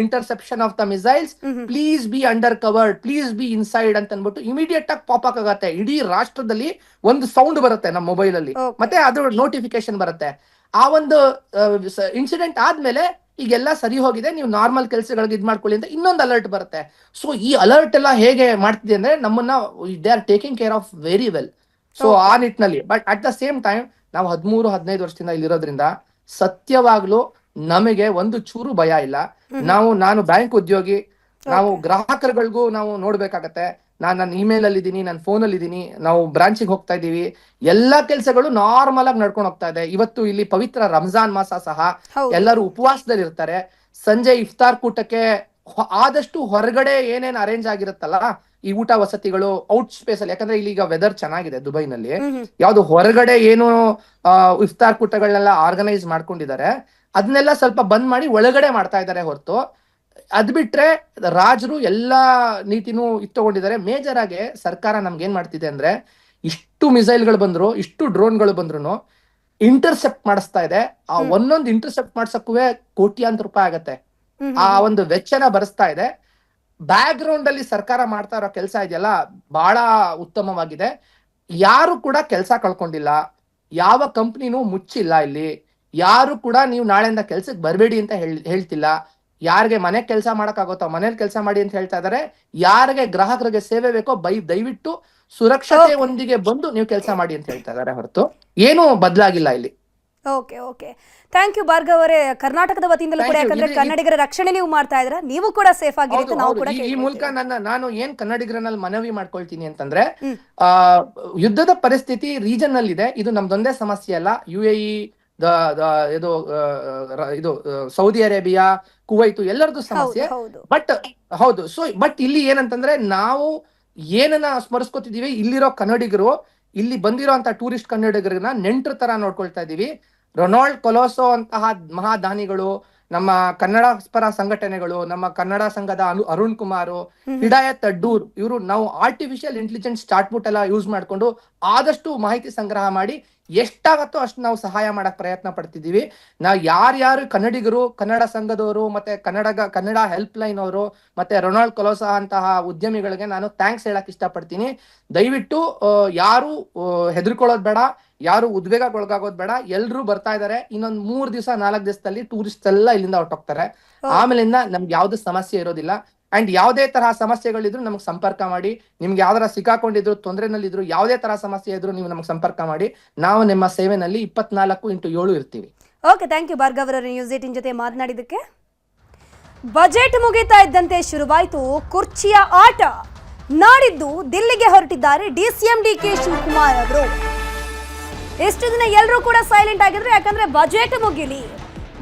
interception of the missiles, please be under covered, please be inside ಅಂತ ಅನ್ಬಿಟ್ಟು ಇಮಿಡಿಯೇಟ್ ಆಗಿ ಪಾಪ್ ಆಗತ್ತೆ. ಇಡೀ ರಾಷ್ಟ್ರದಲ್ಲಿ ಒಂದು ಸೌಂಡ್ ಬರುತ್ತೆ ನಮ್ಮ ಮೊಬೈಲ್ ಅಲ್ಲಿ, ಮತ್ತೆ ಅದ್ರ ನೋಟಿಫಿಕೇಶನ್ ಬರುತ್ತೆ. ಆ ಒಂದು ಇನ್ಸಿಡೆಂಟ್ ಆದ್ಮೇಲೆ ಈಗೆಲ್ಲ ಸರಿ ಹೋಗಿದೆ, ನೀವು ನಾರ್ಮಲ್ ಕೆಲಸಗಳಿಗೆ ಇದ್ ಮಾಡ್ಕೊಳ್ಳಿ ಅಂತ ಇನ್ನೊಂದು ಅಲರ್ಟ್ ಬರುತ್ತೆ. ಸೊ ಈ ಅಲರ್ಟ್ ಎಲ್ಲ ಹೇಗೆ ಮಾಡ್ತಿದೆ ಅಂದ್ರೆ ನಮ್ಮನ್ನ they are taking care of very well. So ಆ ನಿಟ್ಟಿನಲ್ಲಿ, but at the same time ನಾವು 13-15 ವರ್ಷದಿಂದ ಇಲ್ಲಿರೋದ್ರಿಂದ ಸತ್ಯವಾಗ್ಲೂ ನಮಗೆ ಒಂದು ಚೂರು ಭಯ ಇಲ್ಲ. ನಾನು ಬ್ಯಾಂಕ್ ಉದ್ಯೋಗಿ, ನಾವು ಗ್ರಾಹಕರುಗಳಿಗೂ ನಾವು ನೋಡ್ಬೇಕಾಗತ್ತೆ. ನನ್ನ ಇಮೇಲ್ ಅಲ್ಲಿ ಇದೀನಿ, ನನ್ನ ಫೋನ್ ಅಲ್ಲಿ ಇದೀನಿ, ನಾವು ಬ್ರಾಂಚಿಗೆ ಹೋಗ್ತಾ ಇದೀವಿ, ಎಲ್ಲಾ ಕೆಲಸಗಳು ನಾರ್ಮಲ್ ಆಗಿ ನಡ್ಕೊಂಡು ಹೋಗ್ತಾ ಇದೆ. ಇವತ್ತು ಇಲ್ಲಿ ಪವಿತ್ರ ರಂಜಾನ್ ಮಾಸ ಸಹ, ಎಲ್ಲರೂ ಉಪವಾಸದಲ್ಲಿ ಇರ್ತಾರೆ. ಸಂಜೆ ಇಫ್ತಾರ್ ಕೂಟಕ್ಕೆ ಆದಷ್ಟು ಹೊರಗಡೆ ಏನೇನ್ ಅರೇಂಜ್ ಆಗಿರುತ್ತಲ್ಲ ಈ ಊಟ ವಸತಿಗಳು ಔಟ್ ಸ್ಪೇಸ್ ಅಲ್ಲಿ, ಯಾಕಂದ್ರೆ ಇಲ್ಲಿ ಈಗ ವೆದರ್ ಚೆನ್ನಾಗಿದೆ ದುಬೈನಲ್ಲಿ, ಯಾವ್ದು ಹೊರಗಡೆ ಏನು ಇಫ್ತಾರ್ ಕೂಟಗಳನ್ನೆಲ್ಲ ಆರ್ಗನೈಸ್ ಮಾಡ್ಕೊಂಡಿದ್ದಾರೆ, ಅದನ್ನೆಲ್ಲ ಸ್ವಲ್ಪ ಬಂದ್ ಮಾಡಿ ಒಳಗಡೆ ಮಾಡ್ತಾ ಇದ್ದಾರೆ ಹೊರತು, ಅದ್ ಬಿಟ್ರೆ ರಾಜರು ಎಲ್ಲಾ ನೀತಿನೂ ಇತ್ತುಕೊಂಡಿದ್ದಾರೆ. ಮೇಜರ್ ಆಗಿ ಸರ್ಕಾರ ನಮ್ಗೆ ಏನ್ ಮಾಡ್ತಿದೆ ಅಂದ್ರೆ, ಇಷ್ಟು ಮಿಸೈಲ್ಗಳು ಬಂದ್ರು, ಇಷ್ಟು ಡ್ರೋನ್ಗಳು ಬಂದ್ರು ಇಂಟರ್ಸೆಪ್ಟ್ ಮಾಡಿಸ್ತಾ ಇದೆ. ಆ ಒಂದೊಂದು ಇಂಟರ್ಸೆಪ್ಟ್ ಮಾಡ್ಸಕ್ಕೂ ಕೋಟ್ಯಾಂತರ ರೂಪಾಯಿ ಆಗತ್ತೆ. ಆ ಒಂದು ವೆಚ್ಚನ ಭರಿಸ್ತಾ ಇದೆ. ಬ್ಯಾಕ್ ಗ್ರೌಂಡ್ ಅಲ್ಲಿ ಸರ್ಕಾರ ಮಾಡ್ತಾ ಇರೋ ಕೆಲಸ ಇದೆಯಲ್ಲ ಬಹಳ ಉತ್ತಮವಾಗಿದೆ. ಯಾರು ಕೂಡ ಕೆಲಸ ಕಳ್ಕೊಂಡಿಲ್ಲ, ಯಾವ ಕಂಪ್ನಿನೂ ಮುಚ್ಚಿಲ್ಲ. ಇಲ್ಲಿ ಯಾರು ಕೂಡ ನೀವು ನಾಳೆಯಿಂದ ಕೆಲ್ಸಕ್ಕೆ ಬರಬೇಡಿ ಅಂತ ಹೇಳ್ತಿಲ್ಲ. ಯಾರಿಗೆ ಮನೆ ಕೆಲಸ ಮಾಡಕ್ಕಾಗುತ್ತೋ ಮನೇಲಿ ಕೆಲಸ ಮಾಡಿ ಅಂತ ಹೇಳ್ತಾ ಇದಾರೆ. ಯಾರಿಗೆ ಗ್ರಾಹಕರಿಗೆ ಸೇವೆ ಬೇಕೋ ದಯವಿಟ್ಟು ಸುರಕ್ಷತೆ ಒಂದಿಗೆ ಬಂದು ನೀವು ಕೆಲಸ ಮಾಡಿ ಅಂತ ಹೇಳ್ತಾ ಇದಾರೆ ಹೊರತು ಏನೂ ಬದಲಾಗಿಲ್ಲ ಇಲ್ಲಿ. Okay okay, thank you Bhargav ಅವರೇ. ಕರ್ನಾಟಕದ ವತಿಯಿಂದಲೂ ಕೂಡ, ಯಾಕಂದ್ರೆ ಕನ್ನಡಿಗರ ರಕ್ಷಣೆ ನೀವು ಮಾಡ್ತಾ ಇದ್ರೆ, ನೀವು ಕೂಡ ಸೇಫ್ ಆಗಿರುತ್ತೆ, ನಾವು ಕೂಡ. ಈ ಮೂಲಕ ನಾನು ಏನ್ ಕನ್ನಡಿಗರಲ್ಲಿ ಮನವಿ ಮಾಡ್ಕೊಳ್ತೀನಿ ಅಂತಂದ್ರೆ, ಯುದ್ಧದ ಪರಿಸ್ಥಿತಿ ರೀಜನ್ ನಲ್ಲಿ ಇದೆ. ಇದು ನಮ್ದೊಂದೇ ಸಮಸ್ಯೆ ಅಲ್ಲ. UAE, ಇದು ಸೌದಿ ಅರೇಬಿಯಾ, ಕುವೈತು ಎಲ್ಲರದ್ದು ಸಮಸ್ಯೆ. ಬಟ್ ಇಲ್ಲಿ ಏನಂತಂದ್ರೆ, ನಾವು ಏನನ್ನ ಸ್ಮರಿಸ್ಕೊತಿದೀವಿ, ಇಲ್ಲಿರೋ ಕನ್ನಡಿಗರು, ಇಲ್ಲಿ ಬಂದಿರೋ ಅಂತ ಟೂರಿಸ್ಟ್ ಕನ್ನಡಿಗರನ್ನ ನೆಂಟ್ರ ತರ ನೋಡ್ಕೊಳ್ತಾ ಇದೀವಿ. ರೊನಾಲ್ಡ್ ಕೊಲೋಸೋ ಅಂತಹ ಮಹಾದಾನಿಗಳು, ನಮ್ಮ ಕನ್ನಡ ಪರ ಸಂಘಟನೆಗಳು, ನಮ್ಮ ಕನ್ನಡ ಸಂಘದ ಅರುಣ್ ಕುಮಾರ್, ಹಿಡಾಯತ್ ಅಡ್ಡೂರ್, ಇವರು ನಾವು ಆರ್ಟಿಫಿಷಿಯಲ್ ಇಂಟೆಲಿಜೆನ್ಸ್ ಚಾಟ್ಬುಟ್ ಎಲ್ಲ ಯೂಸ್ ಮಾಡ್ಕೊಂಡು ಆದಷ್ಟು ಮಾಹಿತಿ ಸಂಗ್ರಹ ಮಾಡಿ ಎಷ್ಟಾಗತ್ತೋ ಅಷ್ಟು ನಾವು ಸಹಾಯ ಮಾಡಕ್ ಪ್ರಯತ್ನ ಪಡ್ತಿದೀವಿ. ನಾವು ಯಾರ್ಯಾರು ಕನ್ನಡಿಗರು, ಕನ್ನಡ ಸಂಘದವರು, ಮತ್ತೆ ಕನ್ನಡ ಹೆಲ್ಪ್ ಲೈನ್ ಅವರು, ಮತ್ತೆ ರೊನಾಲ್ಡ್ ಕೊಲೋಸಾ ಅಂತಹ ಉದ್ಯಮಿಗಳಿಗೆ ನಾನು ಥ್ಯಾಂಕ್ಸ್ ಹೇಳಕ್ ಇಷ್ಟಪಡ್ತೀನಿ. ದಯವಿಟ್ಟು ಯಾರು ಹೆದರ್ಕೊಳ್ಳೋದ್ ಬೇಡ, ಯಾರು ಉದ್ವೇಗಕ್ಕೊಳಗಾಗೋದ್ ಬೇಡ. ಎಲ್ರು ಬರ್ತಾ ಇದಾರೆ. ಇನ್ನೊಂದ್ 3-4 ದಿವಸದಲ್ಲಿ ಟೂರಿಸ್ಟ್ ಎಲ್ಲ ಇಲ್ಲಿಂದ ಹೊರಟೋಗ್ತಾರೆ. ಆಮೇಲಿಂದ ನಮ್ಗೆ ಯಾವ್ದು ಸಮಸ್ಯೆ ಇರೋದಿಲ್ಲ. ಅಂಡ್ ಯಾವುದೇ ತರಹ ಸಮಸ್ಯೆಗಳಿದ್ರು ನಮ್ಗೆ ಸಂಪರ್ಕ ಮಾಡಿ. ನಿಮ್ಗೆ ಯಾವ್ದಾರ ಸಿಕ್ಕಾಕೊಂಡಿದ್ರು, ತೊಂದರೆನಲ್ಲಿದ್ರು, ಯಾವುದೇ ತರ ಸಮಸ್ಯೆ ಇದ್ರು ನೀವು ನಮ್ಗೆ ಸಂಪರ್ಕ ಮಾಡಿ. ನಾವು ನಿಮ್ಮ ಸೇವೆನಲ್ಲಿ 24x7 ಇರ್ತೀವಿ. ಓಕೆ, ಥ್ಯಾಂಕ್ ಯು ಭಾರ್ಗವ್ ಅವರ ನ್ಯೂಸ್ 18 ಜೊತೆ ಮಾತನಾಡಿದ್ದಕ್ಕೆ. ಬಜೆಟ್ ಮುಗಿತಾ ಇದ್ದಂತೆ ಶುರುವಾಯಿತು ಕುರ್ಚಿಯ ಆಟ. ನಾಡಿದ್ದು ದಿಲ್ಲಿಗೆ ಹೊರಟಿದ್ದಾರೆ DCM DK ಶಿವಕುಮಾರ್ ಅವರು. ಎಷ್ಟು ದಿನ ಎಲ್ಲರೂ ಕೂಡ ಸೈಲೆಂಟ್ ಆಗಿದ್ರು, ಯಾಕಂದ್ರೆ ಬಜೆಟ್ ಮುಗಿಲಿ,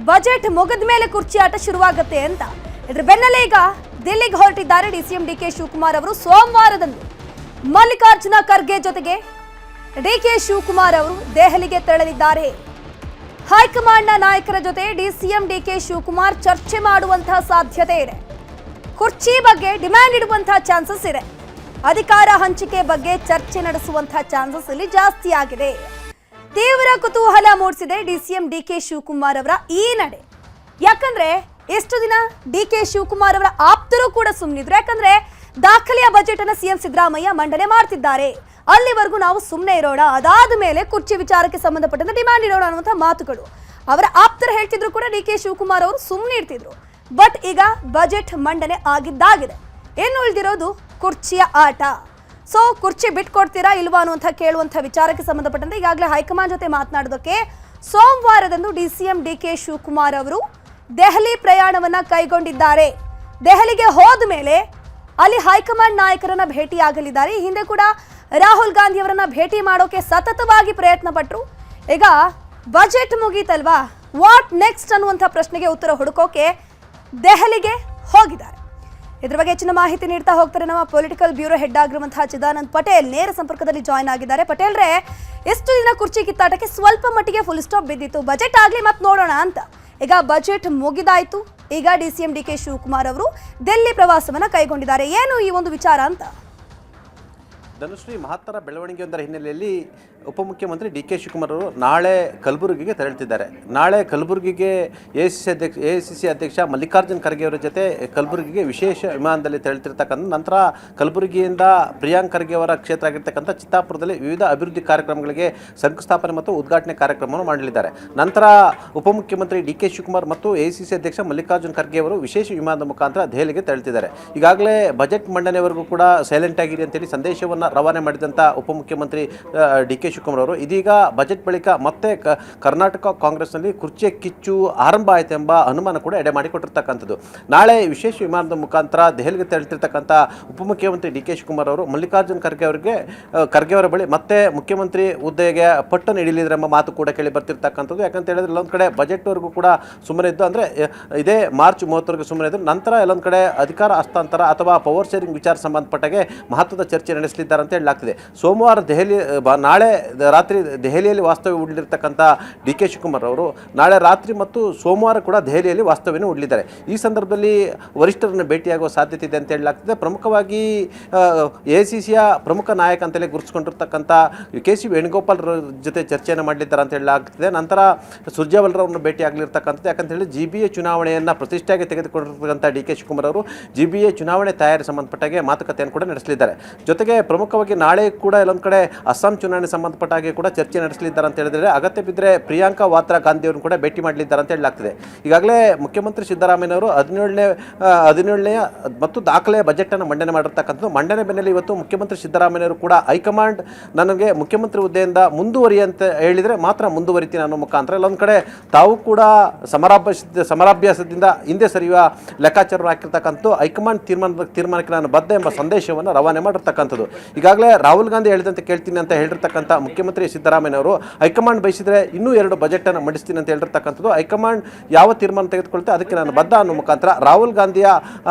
ಬಜೆಟ್ ಮುಗಿದ ಮೇಲೆ ಕುರ್ಚಿ ಆಟ ಶುರುವಾಗುತ್ತೆ ಅಂತ. ಇದ್ರ ಬೆನ್ನಲ್ಲೇ ಈಗ ದಿಲ್ಲಿಗೆ ಹೊರಟಿದ್ದಾರೆ DCM DK ಶಿವಕುಮಾರ್ ಅವರು. ಸೋಮವಾರದಂದು ಮಲ್ಲಿಕಾರ್ಜುನ ಖರ್ಗೆ ಜೊತೆಗೆ DK ಶಿವಕುಮಾರ್ ಅವರು ದೆಹಲಿಗೆ ತೆರಳಲಿದ್ದಾರೆ. ಹೈಕಮಾಂಡ್ನ ನಾಯಕರ ಜೊತೆ DCM DK ಶಿವಕುಮಾರ್ ಚರ್ಚೆ ಮಾಡುವಂತಹ ಸಾಧ್ಯತೆ ಇದೆ. ಕುರ್ಚಿ ಬಗ್ಗೆ ಡಿಮ್ಯಾಂಡ್ ಇಡುವಂತಹ ಚಾನ್ಸಸ್ ಇದೆ. ಅಧಿಕಾರ ಹಂಚಿಕೆ ಬಗ್ಗೆ ಚರ್ಚೆ ನಡೆಸುವಂತಹ ಚಾನ್ಸಸ್ ಇಲ್ಲಿ ಜಾಸ್ತಿ ಆಗಿದೆ. ತೀವ್ರ ಕುತೂಹಲ ಮೂಡಿಸಿದೆ DCM DK ಶಿವಕುಮಾರ್ ಅವರ ಈ ನಡೆ. ಯಾಕಂದ್ರೆ ಎಷ್ಟು ದಿನ DK ಶಿವಕುಮಾರ್ ಅವರ ಆಪ್ತರು ಕೂಡ ಸುಮ್ಮನಿದ್ರು. ಯಾಕಂದ್ರೆ ದಾಖಲೆಯ ಬಜೆಟ್ ಅನ್ನು CM ಸಿದ್ದರಾಮಯ್ಯ ಮಂಡನೆ ಮಾಡ್ತಿದ್ದಾರೆ, ಅಲ್ಲಿವರೆಗೂ ನಾವು ಸುಮ್ಮನೆ ಇರೋಣ, ಅದಾದ ಮೇಲೆ ಕುರ್ಚಿ ವಿಚಾರಕ್ಕೆ ಸಂಬಂಧಪಟ್ಟಂತೆ ಡಿಮ್ಯಾಂಡ್ ಇರೋಣ ಅನ್ನುವಂಥ ಮಾತುಗಳು ಅವರ ಆಪ್ತರು ಹೇಳ್ತಿದ್ರು. ಕೂಡ DK ಶಿವಕುಮಾರ್ ಅವರು ಸುಮ್ಮನೆ ಇರ್ತಿದ್ರು. ಬಟ್ ಈಗ ಬಜೆಟ್ ಮಂಡನೆ ಆಗಿದ್ದಾಗಿದೆ. ಏನು ಉಳಿದಿರೋದು ಕುರ್ಚಿಯ ಆಟ. ಸೊ ಕುರ್ಚಿ ಬಿಟ್ಕೊಡ್ತೀರಾ ಇಲ್ವಾ ಅನ್ನುವಂಥ ಕೇಳುವಂಥ ವಿಚಾರಕ್ಕೆ ಸಂಬಂಧಪಟ್ಟಂತೆ ಈಗಾಗಲೇ ಹೈಕಮಾಂಡ್ ಜೊತೆ ಮಾತನಾಡೋದಕ್ಕೆ ಸೋಮವಾರದಂದು DCM DK ಶಿವಕುಮಾರ್ ಅವರು ದೆಹಲಿ ಪ್ರಯಾಣವನ್ನ ಕೈಗೊಂಡಿದ್ದಾರೆ. ದೆಹಲಿಗೆ ಹೋದ ಮೇಲೆ ಅಲ್ಲಿ ಹೈಕಮಾಂಡ್ ನಾಯಕರನ್ನ ಭೇಟಿಯಾಗಲಿದ್ದಾರೆ. ಈ ಹಿಂದೆ ಕೂಡ ರಾಹುಲ್ ಗಾಂಧಿ ಅವರನ್ನ ಭೇಟಿ ಮಾಡೋಕೆ ಸತತವಾಗಿ ಪ್ರಯತ್ನ ಪಟ್ಟರು. ಈಗ ಬಜೆಟ್ ಮುಗೀತಲ್ವಾ, ವಾಟ್ ನೆಕ್ಸ್ಟ್ ಅನ್ನುವಂಥ ಪ್ರಶ್ನೆಗೆ ಉತ್ತರ ಹುಡುಕೋಕೆ ದೆಹಲಿಗೆ ಹೋಗಿದ್ದಾರೆ. ಇದ್ರ ಬಗ್ಗೆ ಹೆಚ್ಚಿನ ಮಾಹಿತಿ ನೀಡ್ತಾ ಹೋಗ್ತಾರೆ ನಮ್ಮ ಪೊಲಿಟಿಕಲ್ ಬ್ಯೂರೋ ಹೆಡ್ ಆಗಿರುವಂತಹ ಚಿದಾನಂದ್ ಪಟೇಲ್. ನೇರ ಸಂಪರ್ಕದಲ್ಲಿ ಜಾಯ್ನ್ ಆಗಿದ್ದಾರೆ. ಪಟೇಲ್ರೇ, ಎಷ್ಟು ದಿನ ಕುರ್ಚಿ ಕಿತ್ತಾಟಕ್ಕೆ ಸ್ವಲ್ಪ ಮಟ್ಟಿಗೆ ಫುಲ್ ಸ್ಟಾಪ್ ಬಿದ್ದಿತ್ತು, ಬಜೆಟ್ ಆಗ್ಲಿ ಮತ್ತೆ ನೋಡೋಣ ಅಂತ. ಈಗ ಬಜೆಟ್ ಮುಗಿದಾಯ್ತು. ಈಗ DCM DK ಶಿವಕುಮಾರ್ ಅವರು ದಿಲ್ಲಿ ಪ್ರವಾಸವನ್ನ ಕೈಗೊಂಡಿದ್ದಾರೆ. ಏನು ಈ ಒಂದು ವಿಚಾರ ಅಂತ? ಧನುಶ್ರೀ, ಮಹತ್ತರ ಬೆಳವಣಿಗೆಯೊಂದರ ಹಿನ್ನೆಲೆಯಲ್ಲಿ ಉಪಮುಖ್ಯಮಂತ್ರಿ ಡಿ ಕೆ ಶಿವಕುಮಾರ್ ಅವರು ನಾಳೆ ಕಲಬುರಗಿಗೆ ತೆರಳುತ್ತಿದ್ದಾರೆ. ನಾಳೆ ಕಲಬುರಗಿಗೆ ಎಐಸಿಸಿ ಅಧ್ಯಕ್ಷ ಮಲ್ಲಿಕಾರ್ಜುನ್ ಖರ್ಗೆ ಅವರ ಜೊತೆ ಕಲಬುರಗಿಗೆ ವಿಶೇಷ ವಿಮಾನದಲ್ಲಿ ತೆರಳುತ್ತಿರ್ತಕ್ಕಂಥ ನಂತರ ಕಲಬುರಗಿಯಿಂದ ಪ್ರಿಯಾಂಕ್ ಖರ್ಗೆ ಅವರ ಕ್ಷೇತ್ರ ಆಗಿರ್ತಕ್ಕಂಥ ಚಿತ್ತಾಪುರದಲ್ಲಿ ವಿವಿಧ ಅಭಿವೃದ್ಧಿ ಕಾರ್ಯಕ್ರಮಗಳಿಗೆ ಶಂಕುಸ್ಥಾಪನೆ ಮತ್ತು ಉದ್ಘಾಟನೆ ಕಾರ್ಯಕ್ರಮವನ್ನು ಮಾಡಲಿದ್ದಾರೆ. ನಂತರ ಉಪಮುಖ್ಯಮಂತ್ರಿ ಡಿ ಕೆ ಶಿವಕುಮಾರ್ ಮತ್ತು ಎಐಸಿಸಿ ಅಧ್ಯಕ್ಷ ಮಲ್ಲಿಕಾರ್ಜುನ್ ಖರ್ಗೆ ಅವರು ವಿಶೇಷ ವಿಮಾನದ ಮುಖಾಂತರ ದೆಹಲಿಗೆ ತೆರಳುತ್ತಿದ್ದಾರೆ. ಈಗಾಗಲೇ ಬಜೆಟ್ ಮಂಡನೆವರೆಗೂ ಕೂಡ ಸೈಲೆಂಟ್ ಆಗಿರಿ ಅಂತೇಳಿ ಸಂದೇಶವನ್ನು ರವಾನೆ ಮಾಡಿದಂಥ ಉಪಮುಖ್ಯಮಂತ್ರಿ ಡಿ ಕೆ ಶಿವಕುಮಾರ್ ಅವರು ಇದೀಗ ಬಜೆಟ್ ಬಳಿಕ ಮತ್ತೆ ಕರ್ನಾಟಕ ಕಾಂಗ್ರೆಸ್ನಲ್ಲಿ ಕುರ್ಚಿಯ ಕಿಚ್ಚು ಆರಂಭ ಆಯಿತು ಎಂಬ ಅನುಮಾನ ಕೂಡ ಎಡೆ ಮಾಡಿಕೊಟ್ಟಿರ್ತಕ್ಕಂಥದ್ದು. ನಾಳೆ ವಿಶೇಷ ವಿಮಾನದ ಮುಖಾಂತರ ದೆಹಲಿಗೆ ತೆರಳುತ್ತಿರ್ತಕ್ಕಂಥ ಉಪಮುಖ್ಯಮಂತ್ರಿ ಡಿ ಕೆ ಶಿವಕುಮಾರ್ ಅವರು ಮಲ್ಲಿಕಾರ್ಜುನ್ ಖರ್ಗೆ ಅವರ ಬಳಿ ಮತ್ತೆ ಮುಖ್ಯಮಂತ್ರಿ ಹುದ್ದೆಗೆ ಪಟ್ಟನ್ನು ಹಿಡಿಯಲಿದ್ದಾರೆ ಎಂಬ ಮಾತು ಕೂಡ ಕೇಳಿ ಬರ್ತಿರ್ತಕ್ಕಂಥದ್ದು. ಯಾಕಂತ ಹೇಳಿದ್ರೆ ಎಲ್ಲೊಂದು ಕಡೆ ಬಜೆಟ್ವರೆಗೂ ಕೂಡ ಸುಮ್ಮನೆ ಇದ್ದು, ಅಂದರೆ ಇದೇ ಮಾರ್ಚ್ 30 ಸುಮ್ಮನೆ ಇದ್ದು, ನಂತರ ಎಲ್ಲೊಂದು ಕಡೆ ಅಧಿಕಾರ ಹಸ್ತಾಂತರ ಅಥವಾ ಪವರ್ ಶೇರಿಂಗ್ ವಿಚಾರ ಸಂಬಂಧಪಟ್ಟಾಗೆ ಮಹತ್ವದ ಚರ್ಚೆ ನಡೆಸಲಿದ್ದಾರೆ ಅಂತ ಹೇಳಲಾಗ್ತಿದೆ. ಸೋಮವಾರ ನಾಳೆ ರಾತ್ರಿ ದೆಹಲಿಯಲ್ಲಿ ವಾಸ್ತವ್ಯ ಹೂಡಲಿರ್ತಕ್ಕಂಥ ಡಿ ಕೆ ಶಿವಕುಮಾರ್ ಅವರು ನಾಳೆ ರಾತ್ರಿ ಮತ್ತು ಸೋಮವಾರ ಕೂಡ ದೆಹಲಿಯಲ್ಲಿ ವಾಸ್ತವ್ಯನ ಹೂಡಲಿದ್ದಾರೆ. ಈ ಸಂದರ್ಭದಲ್ಲಿ ವರಿಷ್ಠರನ್ನು ಭೇಟಿಯಾಗುವ ಸಾಧ್ಯತೆ ಇದೆ ಅಂತ ಹೇಳಲಾಗ್ತಿದೆ. ಪ್ರಮುಖವಾಗಿ ಎಐಸಿಸಿಯ ಪ್ರಮುಖ ನಾಯಕ ಅಂತಲೇ ಗುರುತಿಸಿಕೊಂಡಿರ್ತಕ್ಕಂಥ ಕೆ.ಸಿ. ವೇಣುಗೋಪಾಲ್ ಜೊತೆ ಚರ್ಚೆಯನ್ನು ಮಾಡಲಿದ್ದಾರೆ ಅಂತ ಹೇಳಲಾಗ್ತಿದೆ. ನಂತರ ಸುರ್ಜೇವಾಲಾರನ್ನು ಭೇಟಿ ಆಗಲಿರ್ತಕ್ಕಂಥದ್ದು. ಯಾಕಂತ ಹೇಳಿ GBA ಚುನಾವಣೆಯನ್ನು ಪ್ರತಿಷ್ಠೆಯಾಗಿ ತೆಗೆದುಕೊಂಡಿರ್ತಕ್ಕಂಥ ಡಿ ಕೆ ಶಿವಕುಮಾರ್ ಅವರು GBA ಚುನಾವಣೆ ತಯಾರಿ ಸಂಬಂಧಪಟ್ಟಾಗೆ ಮಾತುಕತೆಯನ್ನು ಕೂಡ ನಡೆಸಲಿದ್ದಾರೆ. ಜೊತೆಗೆ ಪ್ರಮುಖವಾಗಿ ನಾಳೆ ಕೂಡ ಎಲ್ಲೊಂದು ಕಡೆ ಅಸ್ಸಾಂ ಚುನಾವಣೆ ಸಂಬಂಧಪಟ್ಟ ಹಾಗೆ ಕೂಡ ಚರ್ಚೆ ನಡೆಸಲಿದ್ದಾರೆ ಅಂತ ಹೇಳಿದರೆ, ಅಗತ್ಯ ಬಿದ್ದರೆ ಪ್ರಿಯಾಂಕಾ ವಾದ್ರಾ ಗಾಂಧಿ ಅವರನ್ನು ಕೂಡ ಭೇಟಿ ಮಾಡಲಿದ್ದಾರೆ ಅಂತ ಹೇಳಲಾಗ್ತಿದೆ. ಈಗಾಗಲೇ ಮುಖ್ಯಮಂತ್ರಿ ಸಿದ್ದರಾಮಯ್ಯನವರು 17ನೇ ಮತ್ತು ದಾಖಲೆಯ ಬಜೆಟನ್ನು ಮಂಡನೆ ಮಾಡಿರ್ತಕ್ಕಂಥದ್ದು. ಮಂಡನೆ ಬೆನ್ನಲ್ಲೇ ಇವತ್ತು ಮುಖ್ಯಮಂತ್ರಿ ಸಿದ್ದರಾಮಯ್ಯನವರು ಕೂಡ ಹೈಕಮಾಂಡ್ ನನಗೆ ಮುಖ್ಯಮಂತ್ರಿ ಹುದ್ದೆಯಿಂದ ಮುಂದುವರಿ ಅಂತ ಹೇಳಿದರೆ ಮಾತ್ರ ಮುಂದುವರಿತೀನಿ ಅನ್ನೋ ಮುಖಾಂತರ ಎಲ್ಲೊಂದು ಕಡೆ ತಾವು ಕೂಡ ಸಮರಾಭ್ಯಾಸದಿಂದ ಹಿಂದೆ ಸರಿಯುವ ಲೆಕ್ಕಾಚಾರ ಹಾಕಿರ್ತಕ್ಕಂಥ ಹೈಕಮಾಂಡ್ ತೀರ್ಮಾನಕ್ಕೆ ನಾನು ಬದ್ಧ ಎಂಬ ಸಂದೇಶವನ್ನು ರವಾನೆ ಮಾಡಿರ್ತಕ್ಕಂಥದ್ದು. ಈಗಾಗಲೇ ರಾಹುಲ್ ಗಾಂಧಿ ಹೇಳಿದಂತೆ ಕೇಳ್ತೀನಿ ಅಂತ ಹೇಳಿರ್ತಕ್ಕಂಥ ಮುಖ್ಯಮಂತ್ರಿ ಸಿದ್ದರಾಮಯ್ಯನವರು ಹೈಕಮಾಂಡ್ ಬಯಸಿದರೆ ಇನ್ನೂ 2 ಬಜೆಟನ್ನು ಮಂಡಿಸ್ತೀನಿ ಅಂತ ಹೇಳಿರ್ತಕ್ಕಂಥದ್ದು. ಹೈಕಮಾಂಡ್ ಯಾವ ತೀರ್ಮಾನ ತೆಗೆದುಕೊಳ್ತೆ ಅದಕ್ಕೆ ನಾನು ಬದ್ಧ ಅನ್ನೋ ಮುಖಾಂತರ ರಾಹುಲ್ ಗಾಂಧಿಯ